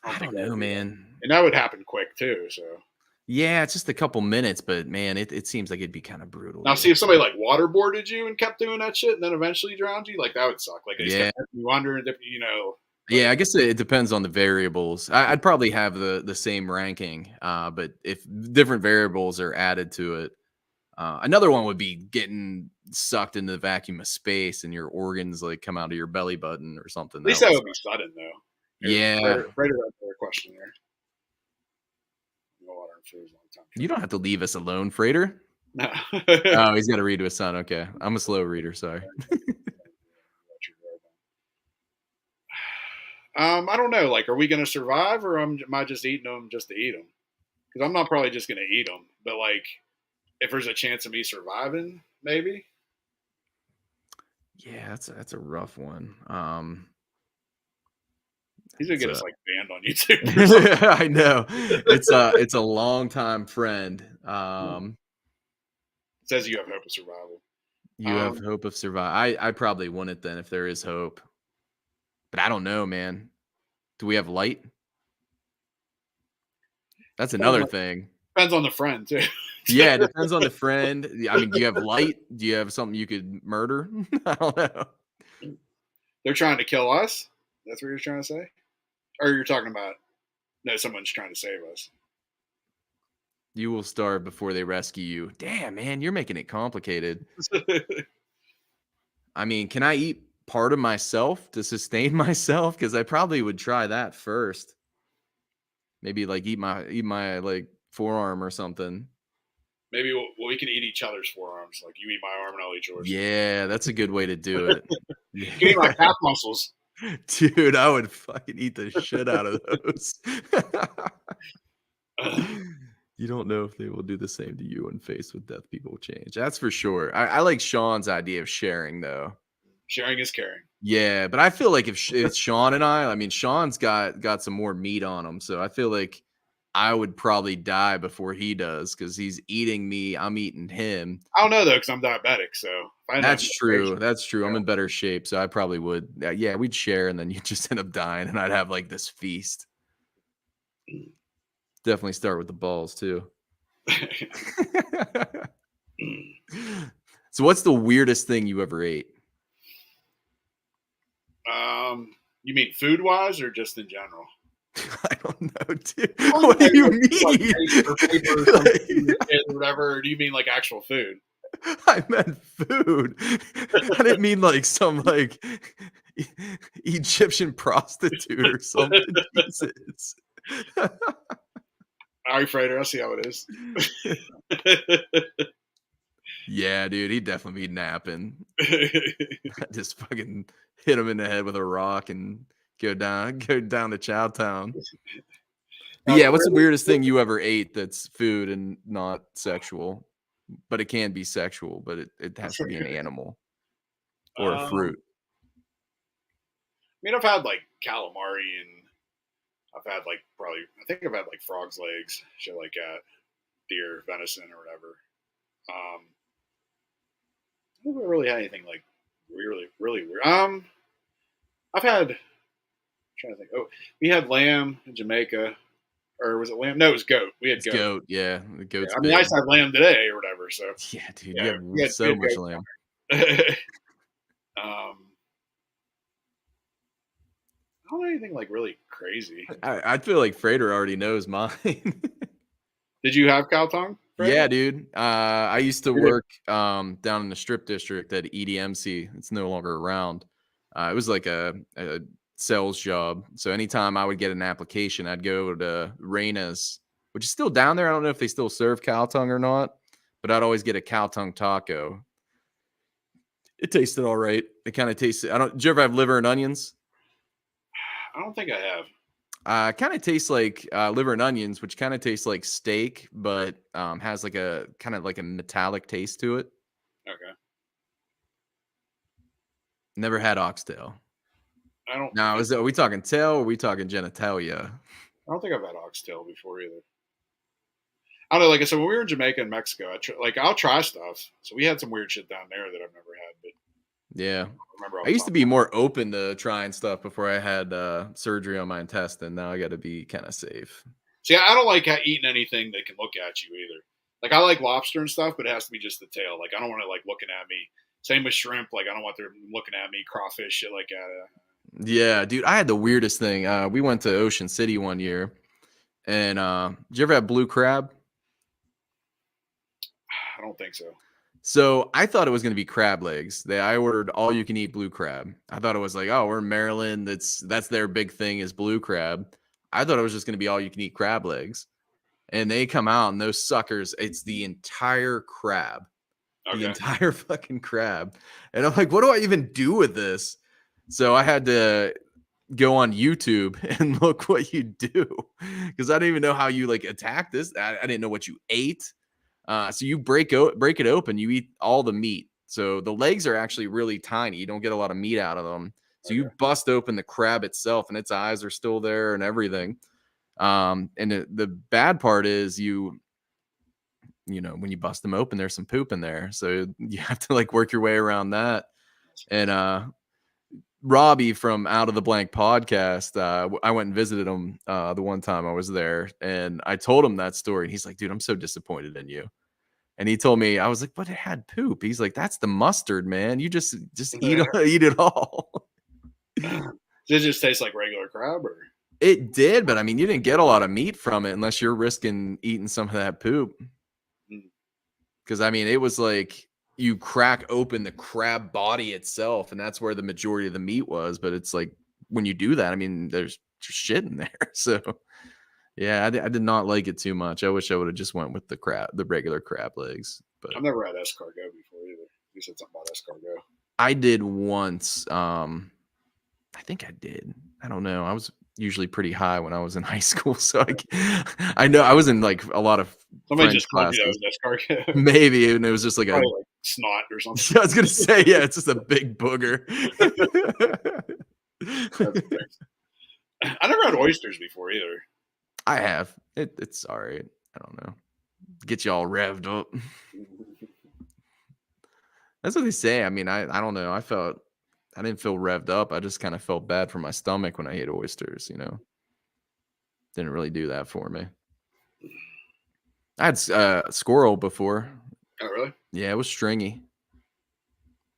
I think don't that know, would be- man. and that would happen quick too. So Yeah, it's just a couple minutes, but man, it seems like it'd be kind of brutal. now, see if somebody like waterboarded you and kept doing that shit, and then eventually drowned you, like that would suck. Like they just Yeah. kept you under, and Yeah, I guess it depends on the variables. I'd probably have the same ranking, but if different variables are added to it, another one would be getting sucked into the vacuum of space and your organs like come out of your belly button or something. At least that would be sudden though. Yeah. Right around the question there. No water and food is a long time. You don't have to leave us alone, Freighter. No. Oh, he's got to read to his son. Okay, I'm a slow reader. Sorry. I don't know. Like, are we going to survive, or am I just eating them just to eat them? Because I'm not probably just going to eat them. But like, if there's a chance of me surviving, maybe. Yeah, that's a rough one. He's gonna get It's us like banned on YouTube. Or something. I know it's a long time friend. It says you have hope of survival. You have hope of survive. I probably wouldn't then if there is hope, but I don't know, man. Do we have light? That's another thing. Depends on the friend too. Yeah, it depends on the friend. I mean, do you have light? Do you have something you could murder? I don't know. They're trying to kill us. That's what you're trying to say, or you're talking about? No, someone's trying to save us. You will starve before they rescue you. Damn, man, you're making it complicated. I mean, can I eat part of myself to sustain myself? Because I probably would try that first. Maybe like eat my like forearm or something. Maybe we can eat each other's forearms. Like you eat my arm and I'll eat yours. Yeah, that's a good way to do it. You can eat my calf muscles. Dude, I would fucking eat the shit out of those. You don't know if they will do the same to you when faced with death. People will change. That's for sure. I like Sean's idea of sharing, though. Sharing is caring. Yeah, but I feel like if it's Sean and I mean, Sean's got some more meat on him, so I feel like I would probably die before he does because he's eating me. I'm eating him. I don't know though, because I'm diabetic. So That's true. That's true. I'm in better shape, so I probably would. Yeah, we'd share, and then you just end up dying, and I'd have like this feast. Definitely start with the balls too. So, what's the weirdest thing you ever ate? You mean food wise or just in general? I don't know, dude. Well, What do you like mean? paper or something, or whatever. Or do you mean like actual food? I meant food. I didn't mean like some like Egyptian prostitute or something. Jesus. All right, Frater, I'll see how it is. Yeah, dude, he'd definitely be napping. Just fucking hit him in the head with a rock and go down to Chowtown. But yeah, what's the weirdest thing you ever ate that's food and not sexual? But it can be sexual, but it has to be an animal or a fruit. I mean, I've had like calamari and I've had like I think I've had like frog's legs, shit like that, deer, venison, or whatever. I haven't really had anything like really weird. I've had. I'm trying to think. Oh, we had lamb in Jamaica, or was it lamb? No, it was goat. We had It's goat. goat, yeah. The goat's I mean, I big. just had lamb today or whatever. So Yeah, dude, yeah, you we have had so much goat. lamb. I don't know anything like really crazy. I feel like Frater already knows mine. Did you have cow tongue? Fred? Yeah, dude. I used to Really? work down in the strip district at EDMC. It's no longer around. It was like a sales job. So anytime I would get an application, I'd go to Reina's, which is still down there. I don't know if they still serve cow tongue or not, but I'd always get a cow tongue taco. It tasted all right. It kind of tasted. Did you ever have liver and onions? I don't think I have. Kind of tastes like liver and onions, which kind of tastes like steak, but has like a kind of like a metallic taste to it. Okay. Never had oxtail. I don't. Now, are we talking tail or are we talking genitalia? I don't think I've had oxtail before either. I don't know. Like I said, when we were in Jamaica and Mexico, I'll try stuff. So we had some weird shit down there that I've never had. But Yeah. remember, I used to be more open to trying stuff before I had surgery on my intestine. Now I got to be kind of safe. See, I don't like eating anything that can look at you either. Like I like lobster and stuff, but it has to be just the tail. Like I don't want it like looking at me. Same with shrimp. Like I don't want them looking at me. Crawfish, shit like that. Yeah, dude. I had the weirdest thing. We went to Ocean City one year, and did you ever have blue crab? I don't think so. So I thought it was going to be crab legs. I ordered all you can eat blue crab. I thought it was like, oh, we're in Maryland. That's their big thing is blue crab. I thought it was just going to be all you can eat crab legs. And they come out and those suckers, it's the entire crab. Okay. The entire fucking crab. And I'm like, what do I even do with this? So I had to go on YouTube and look what you do because I didn't even know how you like attack this. I didn't know what you ate. So you break it open, you eat all the meat. So the legs are actually really tiny. You don't get a lot of meat out of them. So you bust open the crab itself and its eyes are still there and everything. And the bad part is you know, when you bust them open, there's some poop in there. So you have to like work your way around that. And Robbie from Out of the Blank podcast, I went and visited him the one time I was there, and I told him that story. And he's like, dude, I'm so disappointed in you. And he told me, I was like, but it had poop. He's like, that's the mustard, man. You just eat it all. Does it just taste like regular crab or? It did, but I mean, you didn't get a lot of meat from it unless you're risking eating some of that poop. Because I mean, it was like you crack open the crab body itself, and that's where the majority of the meat was. But it's like when you do that, I mean, there's shit in there. So yeah, I did not like it too much. I wish I would have just went with the regular crab legs. But I've never had escargot before either. You said something about escargot. I did once. I think I did. I don't know. I was usually pretty high when I was in high school, so I know I was in like a lot of Somebody French just told you classes. that was escargot. Maybe, and it was just like Probably like snot or something. I was gonna say, yeah, it's just a big booger. I never had oysters before either. I have. It's all right. I don't know. Get you all revved up. That's what they say. I mean, I don't know. I didn't feel revved up. I just kind of felt bad for my stomach when I ate oysters, you know. Didn't really do that for me. I had squirrel before. Oh, really? Yeah, it was stringy.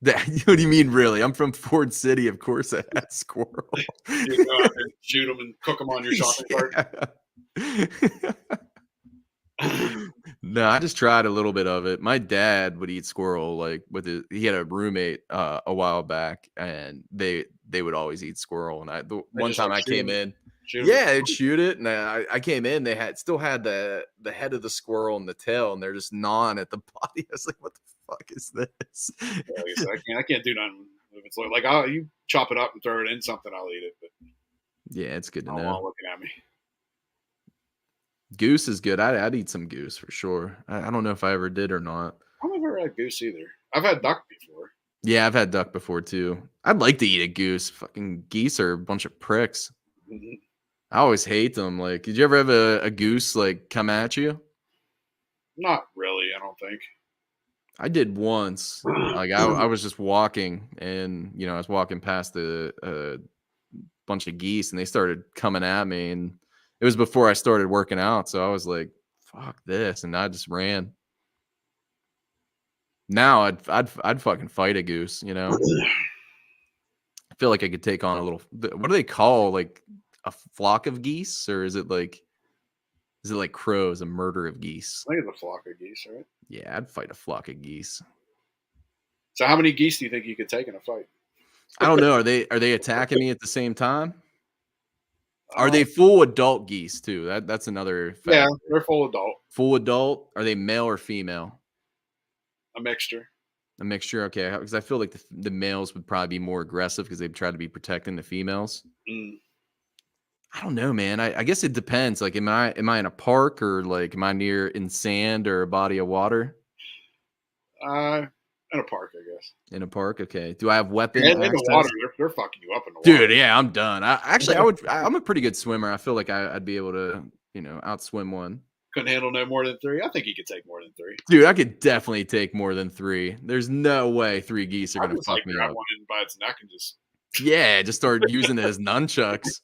What do you mean, really? I'm from Ford City. Of course, I had squirrel. You go out and shoot them and cook them on your shopping cart. No, I just tried a little bit of it. My dad would eat squirrel like he had a roommate a while back, and they would always eat squirrel. And one just, time like, I came in, Shoot 'em. yeah, they'd shoot it, and I came in, they still had the head of the squirrel and the tail, and they're just gnawing at the body. I was like, what the fuck is this? I can't do nothing if it's like oh, you chop it up and throw it in something, I'll eat it. But Yeah, it's good to I don't know. want looking at me. Goose is good. I'd eat some goose for sure. I don't know if I ever did or not. I've never had goose either. I've had duck before. Yeah, I've had duck before too. I'd like to eat a goose. Fucking geese are a bunch of pricks. Mhm. I always hate them. Like, did you ever have a goose like come at you? Not really, I don't think. I did once. Like I was just walking, and I was walking past a bunch of geese, and they started coming at me, and it was before I started working out, so I was like, "Fuck this," and I just ran. Now I'd fucking fight a goose. I feel like I could take on a little. What do they call like a flock of geese, or is it like crows? A murder of geese? I think it's a flock of geese, right? Yeah, I'd fight a flock of geese. So how many geese do you think you could take in a fight? I don't know. Are they attacking me at the same time? Are they full adult geese too? That's another fact. Yeah, they're full adult. Full adult? Are they male or female? A mixture. A mixture. Okay, because I feel like the males would probably be more aggressive because they'd try to be protecting the females. Mm. I don't know, man. I guess it depends. Like, am I in a park, or like am I near in sand or a body of water? In a park, I guess. In a park, okay. Do I have weapon In the access? water, they're fucking you up in the water. Dude, yeah, I'm done. I'm a pretty good swimmer. I feel like I'd be able to, outswim one. Couldn't handle no more than 3. I think you could take more than 3. Dude, I could definitely take more than 3. There's no way 3 geese are I gonna just fuck me grab up. one in by its neck and just. Yeah, just start using it as nunchucks.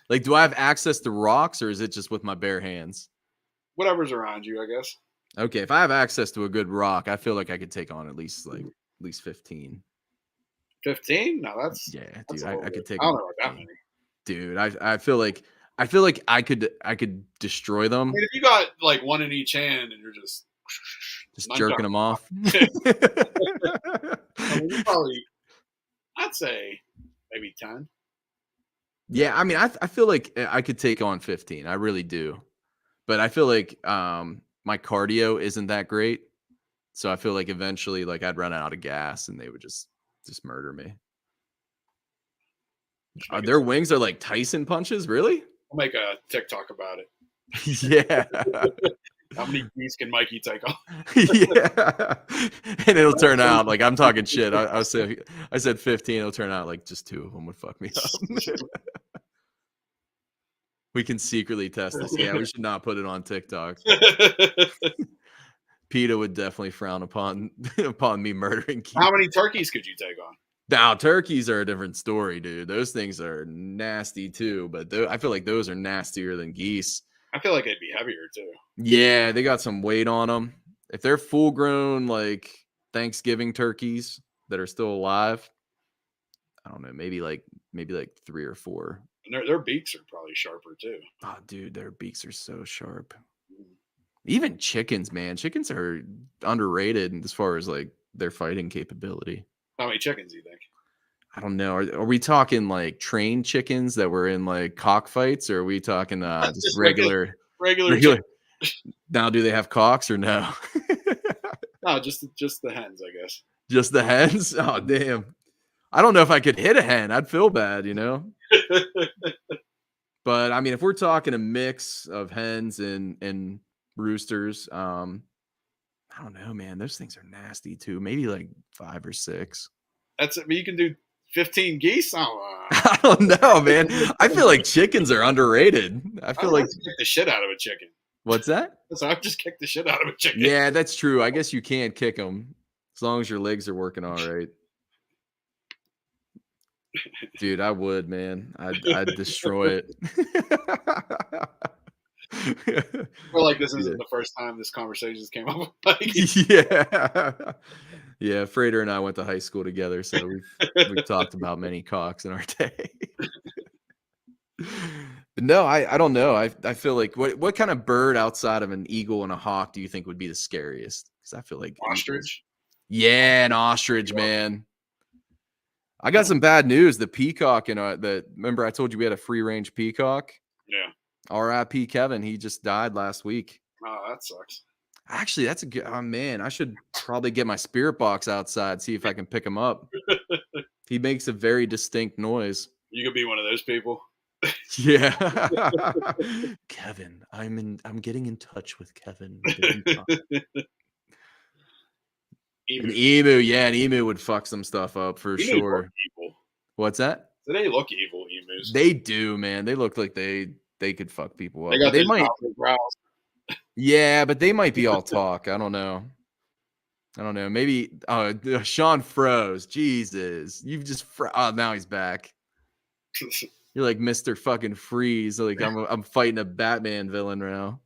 Like, do I have access to rocks, or is it just with my bare hands? Whatever's around you, I guess. Okay, if I have access to a good rock, I feel like I could take on at least 15. 15? No, that's Yeah, that's dude, a I little could bit. take I don't on know about that 15. many. Dude, I feel like I could destroy them. I mean, if you got like one in each hand and you're just Jerking them off. I mean, I'd say maybe 10. Yeah, I mean, I feel like I could take on 15. I really do, but I feel like my cardio isn't that great, so I feel like eventually, like, I'd run out of gas and they would just murder me. Their wings are like Tyson punches, really? I'll make a TikTok about it. Yeah. How many geese can Mikey take on? Yeah, and it'll turn out like I'm talking shit. I said 15. It'll turn out like just 2 of them would fuck me up. We can secretly test this. Yeah, we should not put it on TikTok. PETA would definitely frown upon me murdering geese. How many turkeys could you take on? Now, turkeys are a different story, dude. Those things are nasty too, but I feel like those are nastier than geese. I feel like they'd be heavier too. Yeah, they got some weight on them. If they're full grown, like Thanksgiving turkeys that are still alive, I don't know, maybe like 3 or 4. And their beaks are probably sharper too. Oh, dude, their beaks are so sharp. Even chickens, man. Chickens are underrated as far as like their fighting capability. How many chickens do you think? I don't know. Are we talking like trained chickens that were in like cockfights, or are we talking just regular? Now, do they have cocks or no? No, just the hens, I guess. Just the hens? Oh, damn. I don't know if I could hit a hen. I'd feel bad, But I mean, if we're talking a mix of hens and roosters, I don't know, man. Those things are nasty too. Maybe like 5 or 6. That's it. You can do 15 geese. I don't know, man. I feel like chickens are underrated. I feel like kick the shit out of a chicken. What's that? So I've just kicked the shit out of a chicken. Yeah, that's true. I guess you can kick them as long as your legs are working all right. Dude, I would, man. I'd destroy it. I feel like this isn't the first time this conversation came up. Yeah. Yeah, Frater and I went to high school together, so we've talked about many cocks in our day. But no, I don't know. I feel like what kind of bird outside of an eagle and a hawk do you think would be the scariest? Because I feel like eagles. Ostrich. Yeah, an ostrich, Yeah. man. I got some bad news. The peacock and remember I told you we had a free range peacock. Yeah. R.I.P. Kevin. He just died last week. Oh, that sucks. Actually, that's a good. Oh man, I should probably get my spirit box outside, see if I can pick him up. He makes a very distinct noise. You could be one of those people. Yeah. Kevin, I'm getting in touch with Kevin. An emu, yeah, an emu would fuck some stuff up for Emus sure. look evil. What's that? So they look evil, emus. They do, man. They look like they could fuck people up. They got They those might, powerful growls. yeah, but they might be all talk. I don't know. Maybe Sean froze. Jesus, you've just oh, now he's back. You're like Mr. fucking Freeze. Like I'm fighting a Batman villain now.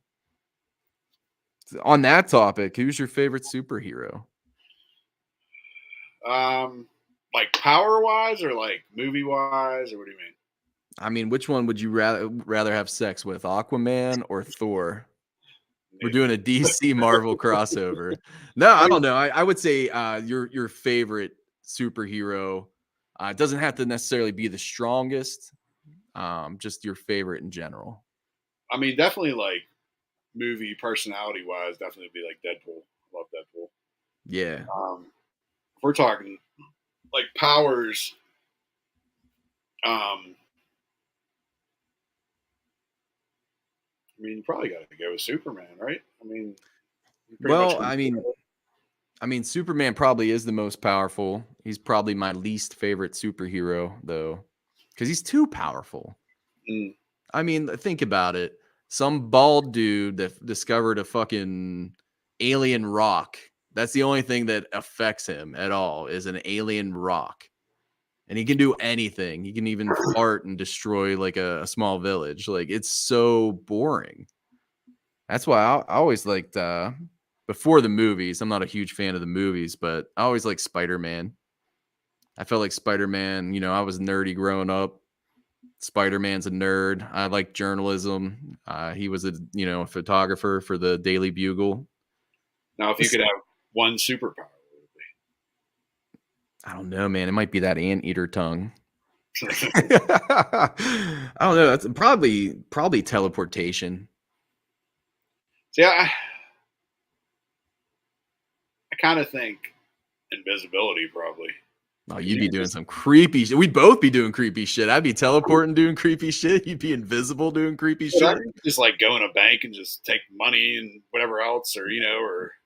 On that topic, who's your favorite superhero? Like power wise or like movie wise, or what do you mean? I mean, which one would you rather have sex with, Aquaman or Thor? We're doing a DC Marvel crossover. No, I don't know. I would say your favorite superhero. It doesn't have to necessarily be the strongest. Just your favorite in general. I mean, definitely like movie personality wise, definitely be like Deadpool. Love Deadpool. Yeah. If we're talking like powers, I mean, you probably got to go with Superman, right? I mean, well, I mean, Superman probably is the most powerful. He's probably my least favorite superhero, though, because he's too powerful. Mm. I mean, think about it. Some bald dude that discovered a fucking alien rock. That's the only thing that affects him at all is an alien rock. And he can do anything. He can even fart and destroy like a small village. Like, it's so boring. That's why I always liked before the movies. I'm not a huge fan of the movies, but I always liked Spider-Man. I felt like Spider-Man, I was nerdy growing up. Spider-Man's a nerd. I like journalism. He was a photographer for the Daily Bugle. Now, if you could have one superpower, what would it be? I don't know, man. It might be that anteater tongue. I don't know. That's probably teleportation. See, I kind of think invisibility probably. Oh, you'd be doing some creepy shit. We'd both be doing creepy shit. I'd be teleporting doing creepy shit. You'd be invisible doing creepy shit. I could just like go in a bank and just take money and whatever else, or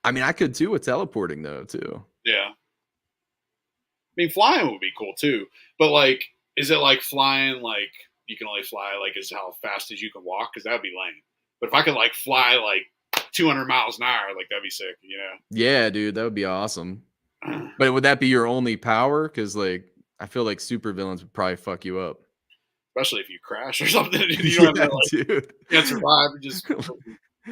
I mean, I could too with teleporting though, too. Yeah. I mean, flying would be cool too, but like, is it like flying like you can only fly like as how fast as you can walk? Because that'd be lame. But if I could like fly like 200 miles an hour, like that'd be sick, Yeah, dude, that would be awesome. But would that be your only power? Because like I feel like supervillains would probably fuck you up, especially if you crash or something. You don't have to, like, dude. You can't survive. You just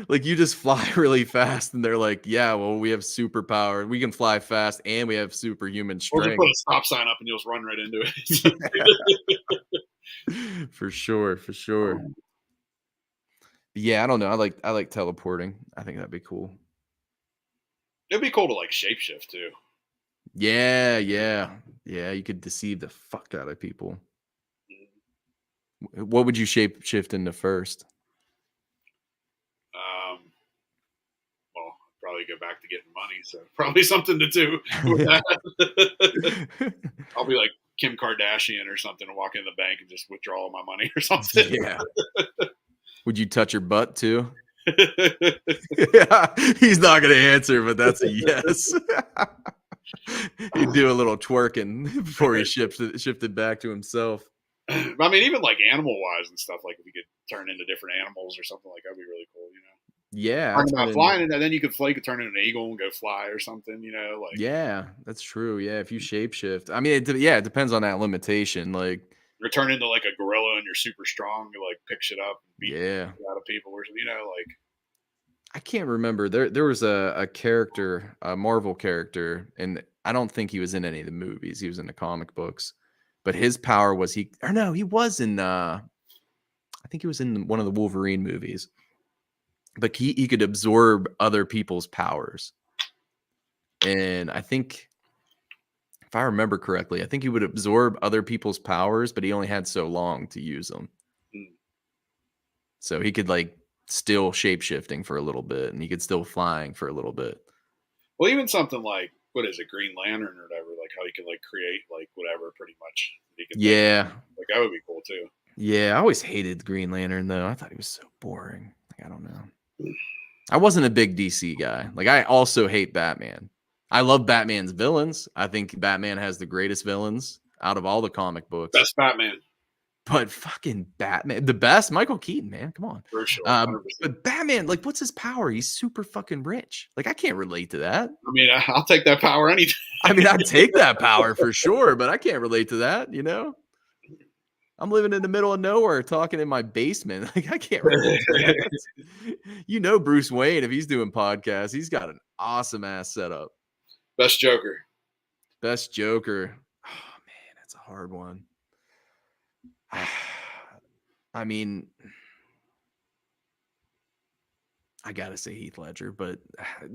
like you just fly really fast, and they're like, "Yeah, well, we have superpower. We can fly fast, and we have superhuman or strength." just put a stop sign up and you'll just run right into it. Yeah. For sure. Yeah, I don't know. I like teleporting. I think that'd be cool. It'd be cool to like shapeshift too. Yeah. You could deceive the fuck out of people. What would you shift into first? Well, I'd probably go back to getting money, so probably something to do with that. I'll be like Kim Kardashian or something and walk in the bank and just withdraw all my money or something. Yeah. Would you touch your butt too? Yeah, he's not going to answer, but that's a yes. He'd do a little twerking before he shifted back to himself. I mean, even like animal wise and stuff, like if you could turn into different animals or something, like that'd be really cool, Yeah. About flying, and then you could turn into an eagle and go fly or something, like. Yeah, that's true. Yeah, if you shapeshift. I mean, it depends on that limitation. Like, or turn into like a gorilla and you're super strong, you like pick shit up and beat a lot of people, or like. I can't remember. There was a character, a Marvel character, and I don't think he was in any of the movies. He was in the comic books. But his power was he was in I think he was in one of the Wolverine movies. But he could absorb other people's powers. And I think if I remember correctly, I think he would absorb other people's powers, but he only had so long to use them. So he could like still shape shifting for a little bit, and he could still flying for a little bit. Well, even something like, what is it, Green Lantern or whatever, like how he could like create like whatever pretty much. He could like that would be cool too. Yeah, I always hated Green Lantern though. I thought he was so boring. Like, I don't know. I wasn't a big DC guy. Like, I also hate Batman. I love Batman's villains. I think Batman has the greatest villains out of all the comic books. Best Batman. But fucking Batman, the best, Michael Keaton, man. Come on. For sure. But Batman, like, what's his power? He's super fucking rich. Like, I can't relate to that. I mean, I'll take that power anytime. I mean, I'd take that power for sure, but I can't relate to that, you know? I'm living in the middle of nowhere talking in my basement. Like, I can't relate to that. You know, Bruce Wayne, if he's doing podcasts, he's got an awesome ass setup. Best Joker. Best Joker. Oh, man, that's a hard one. I mean, I gotta say Heath Ledger, but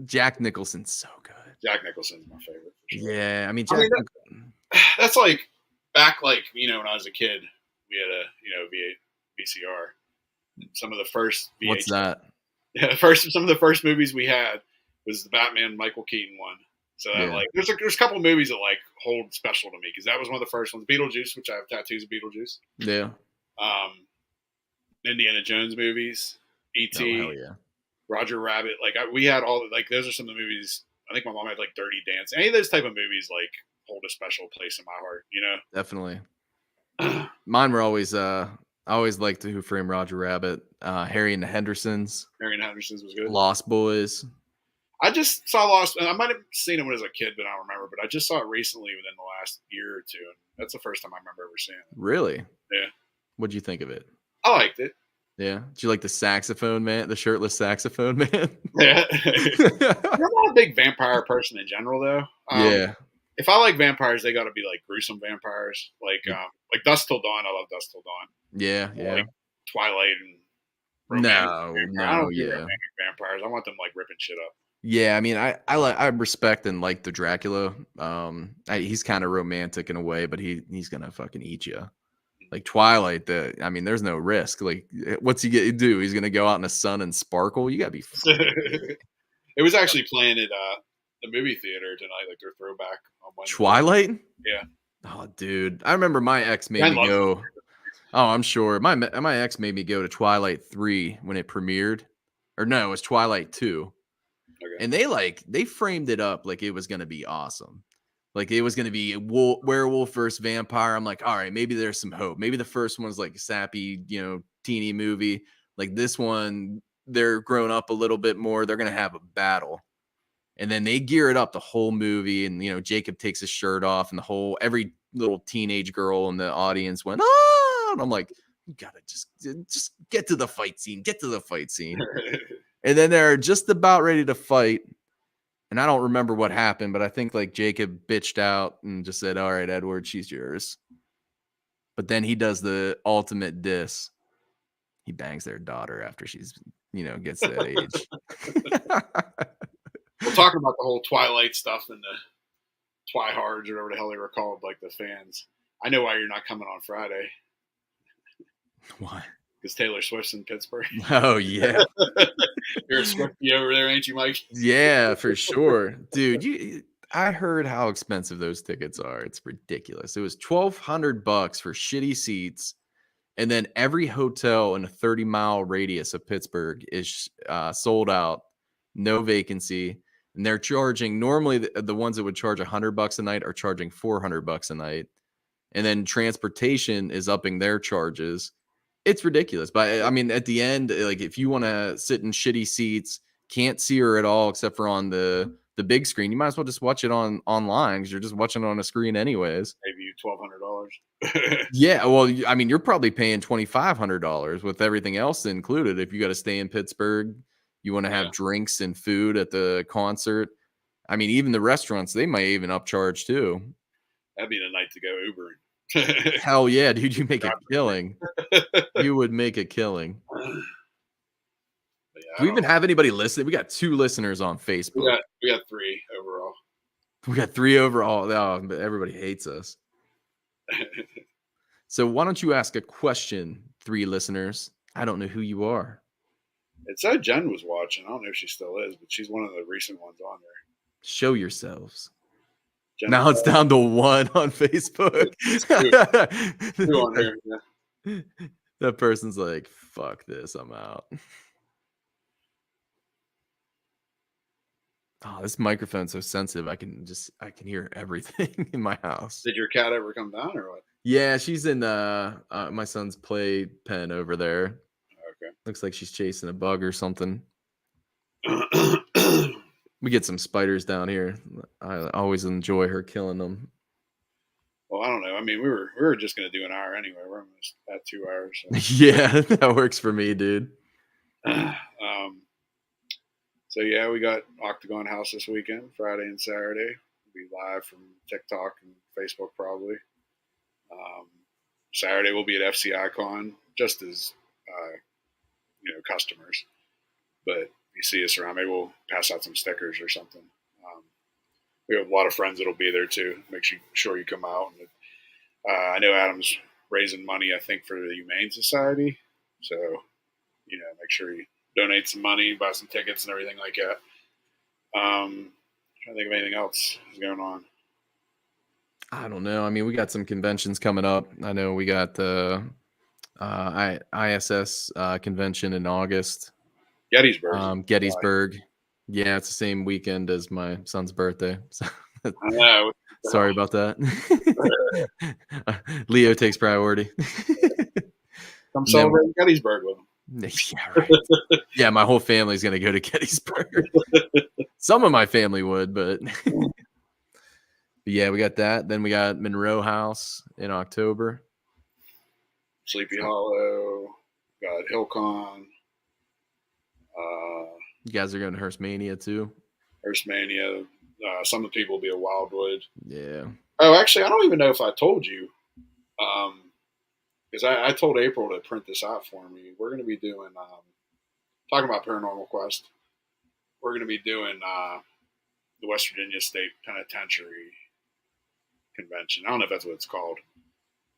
Jack Nicholson's so good. Jack Nicholson's my favorite. For sure. Yeah, I mean, that's like back, like, you know, when I was a kid, we had a VCR. Some of the first VHS. What's that? Yeah, some of the first movies we had was the Batman Michael Keaton one. So that, like, there's a couple of movies that like hold special to me because that was one of the first ones. Beetlejuice, which I have tattoos of Beetlejuice. Yeah. Indiana Jones movies, E.T. Oh, hell yeah. Roger Rabbit. Like, we had all, like, those are some of the movies. I think my mom had like Dirty Dancing. Any of those type of movies like hold a special place in my heart, you know? Definitely. Mine were always I always liked Who Framed Roger Rabbit, Harry and the Hendersons. Harry and the Hendersons was good. Lost Boys. I just saw Lost, and I might have seen it when I was a kid, but I don't remember. But I just saw it recently within the last year or two, and that's the first time I remember ever seeing it. Really? Yeah. What'd you think of it? I liked it. Yeah. Did you like the saxophone man, the shirtless saxophone man? Yeah. I'm not a big vampire person in general, though. Yeah. If I like vampires, they got to be like gruesome vampires, like Dusk Till Dawn. I love Dusk Till Dawn. Yeah, yeah. Like Twilight and vampires. I want them like ripping shit up. Yeah, I mean, I respect and like the Dracula. He's kind of romantic in a way, but he's gonna fucking eat you. Like Twilight, I mean, there's no risk. Like, what's he gonna do? He's gonna go out in the sun and sparkle. You gotta be. It was actually playing at the movie theater tonight, like their throwback on Wednesday. Twilight. Yeah. Oh, dude, I remember my ex made me go. Oh, I'm sure my ex made me go to Twilight 3 when it premiered, or no, it was Twilight 2. Okay. And they framed it up like it was gonna be awesome. Like it was going to be a werewolf versus vampire. I'm like, all right, maybe there's some hope. Maybe the first one's like a sappy, teeny movie. Like this one, they're grown up a little bit more. They're going to have a battle. And then they gear it up the whole movie. And, Jacob takes his shirt off and every little teenage girl in the audience went, oh, and I'm like, you got to just get to the fight scene. Get to the fight scene. And then they're just about ready to fight. And I don't remember what happened, but I think like Jacob bitched out and just said, all right, Edward, she's yours. But then he does the ultimate diss. He bangs their daughter after she's, gets that age. We're talking about the whole Twilight stuff and the Twihards or whatever the hell they were called, like the fans. I know why you're not coming on Friday. Why? Because Taylor Swift's in Pittsburgh. Oh, yeah. You're a Swiftie over there, ain't you, Mike? Yeah, for sure. Dude, I heard how expensive those tickets are. It's ridiculous. It was $1,200 for shitty seats. And then every hotel in a 30-mile radius of Pittsburgh is sold out, no vacancy. And they're charging, normally the ones that would charge $100 a night are charging $400 a night. And then transportation is upping their charges. It's ridiculous. But I mean, at the end, like if you want to sit in shitty seats, can't see her at all except for on the big screen, you might as well just watch it online because you're just watching it on a screen anyways. Maybe you $1,200. Yeah, well, I mean, you're probably paying $2,500 with everything else included. If you got to stay in Pittsburgh, you want to have drinks and food at the concert. I mean, even the restaurants, they might even upcharge too. That'd be the night to go Ubering. Hell yeah, dude, you make a killing. You would make a killing. But yeah, Do we even have anybody listening? We got 2 listeners on Facebook. we got 3 overall. We got 3 overall. Oh, but everybody hates us. So why don't you ask a question, 3 listeners? I don't know who you are. It said Jen was watching. I don't know if she still is, but she's one of the recent ones on there. Show yourselves. Jen Now it's down to 1 on Facebook. Two on here. Yeah. That person's like, fuck this, I'm out. Oh, this microphone's so sensitive. I can hear everything in my house. Did your cat ever come down or what? Yeah, she's in my son's play pen over there. Okay. Looks like she's chasing a bug or something. We get some spiders down here. I always enjoy her killing them. Well, I don't know. I mean, we were just gonna do an hour anyway. We're almost at 2 hours. So. Yeah, that works for me, dude. So yeah, we got Octagon House this weekend, Friday and Saturday. We'll be live from TikTok and Facebook probably. Saturday we'll be at FCI Con, just as customers. But if you see us around, maybe we'll pass out some stickers or something. We have a lot of friends that'll be there too. Make sure you come out. And I know Adam's raising money, I think, for the Humane Society. So, make sure you donate some money, buy some tickets and everything like that. Trying to think of anything else is going on. I don't know. I mean, we got some conventions coming up. I know we got the ISS convention in August. Gettysburg. Gettysburg. Yeah, it's the same weekend as my son's birthday. So I know. sorry about that. Leo takes priority. Come celebrate Gettysburg with him. Yeah, right. Yeah, my whole family's gonna go to Gettysburg. Some of my family would, but yeah, we got that. Then we got Monroe House in October. Sleepy Hollow. Got Hillcon. You guys are going to Hearst Mania too. Hearst Mania. Some of the people will be at Wildwood. Yeah. Oh, actually, I don't even know if I told you. Because I told April to print this out for me. We're going to be doing, talking about Paranormal Quest, we're going to be doing the West Virginia State Penitentiary Convention. I don't know if that's what it's called.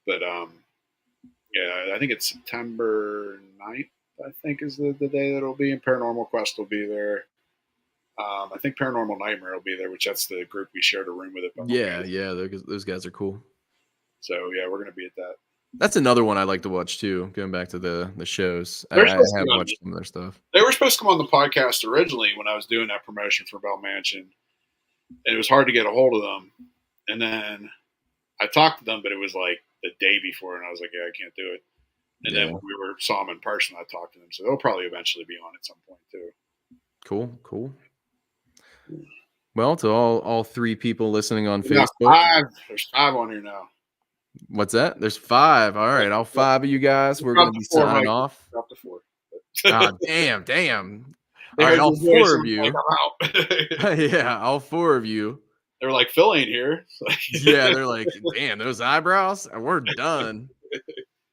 But, yeah, I think it's September 9th, I think, is the day that it'll be. And Paranormal Quest will be there. I think Paranormal Nightmare will be there, which that's the group we shared a room with. Yeah, those guys are cool. So, yeah, we're going to be at that. That's another one I like to watch too. Going back to the shows, I have watched some of their stuff. They were supposed to come on the podcast originally when I was doing that promotion for Bell Mansion. And it was hard to get a hold of them. And then I talked to them, but it was like the day before, and I was like, yeah, I can't do it. And then when we saw them in person, I talked to them. So they'll probably eventually be on at some point too. Cool. Well, to all 3 people listening on Facebook. There's 5 on here now. What's that? There's 5. All right, all 5 of you guys. We're going to be signing off. Drop to 4. God damn. All right, all 4 of you. Yeah, all 4 of you. They're like, Phil ain't here. Yeah, they're like, damn, those eyebrows. We're done.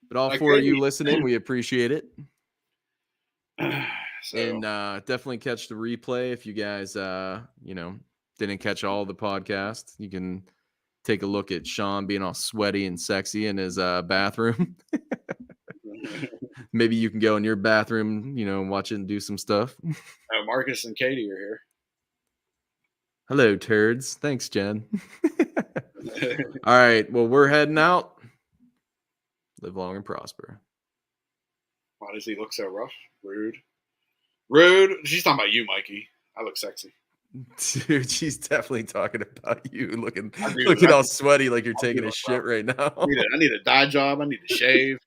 But all 4 of you listening, we appreciate it. So. And definitely catch the replay if you guys, didn't catch all the podcast. You can take a look at Sean being all sweaty and sexy in his bathroom. Maybe you can go in your bathroom, watch it and do some stuff. Marcus and Katie are here. Hello, turds. Thanks, Jen. All right. Well, we're heading out. Live long and prosper. Why does he look so rough? Rude. She's talking about you, Mikey. I look sexy. Dude, she's definitely talking about you looking all sweaty like you're taking a shit right now. I need a dye job. I need to shave.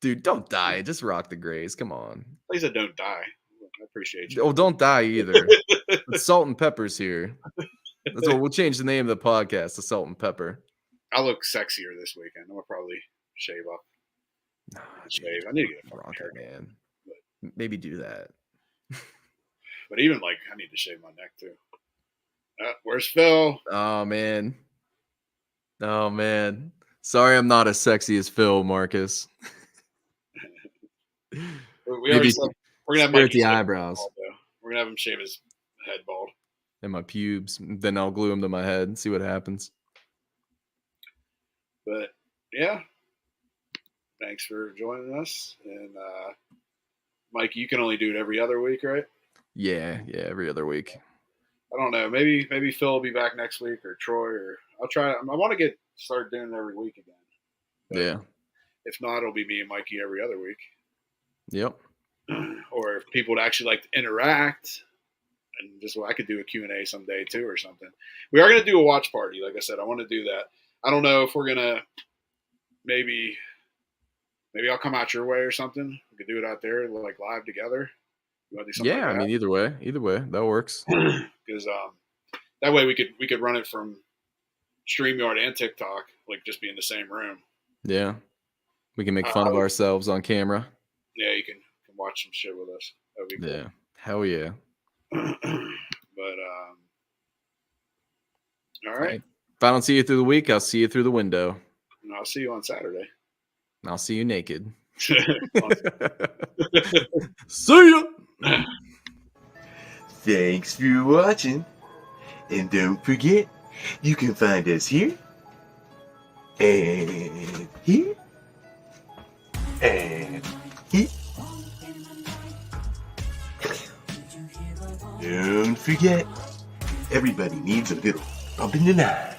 Dude, don't die. Just rock the grays. Come on. At least I don't die. I appreciate you. Oh, don't die either. It's Salt and Pepper's here. That's what we'll change the name of the podcast to Salt and Pepper. I look sexier this weekend. I'm gonna probably shave up. Shave. I need to get a fucking haircut, man. Maybe do that. But even I need to shave my neck too. Where's Phil? Oh man. Sorry, I'm not as sexy as Phil, Marcus. We Maybe already said we're gonna have stare at Mikey the shave his eyebrows bald, though. We're gonna have him shave his head bald. and my pubes. Then I'll glue them to my head and see what happens. But yeah, thanks for joining us. And Mike, you can only do it every other week, right? Yeah, every other week. I don't know. Maybe Phil will be back next week, or Troy, or I'll try. I want to start doing it every week again. But Yeah. if not, it'll be me and Mikey every other week. Yep. Or if people would actually like to interact, and just I could do a Q&A someday too or something. We are going to do a watch party. Like I said, I want to do that. I don't know if we're going to maybe I'll come out your way or something. We could do it out there like live together. You want to do something Yeah, like I mean either way, that works. because that way we could run it from StreamYard and TikTok, like just be in the same room. Yeah. We can make fun of ourselves on camera. Yeah, you can watch some shit with us. That'd be cool. Yeah. Hell yeah. But all right. If I don't see you through the week, I'll see you through the window. And I'll see you on Saturday. And I'll see you naked. See See ya. Thanks for watching. And don't forget, you can find us here, and here, and here. Don't forget, everybody needs a little bump in the night.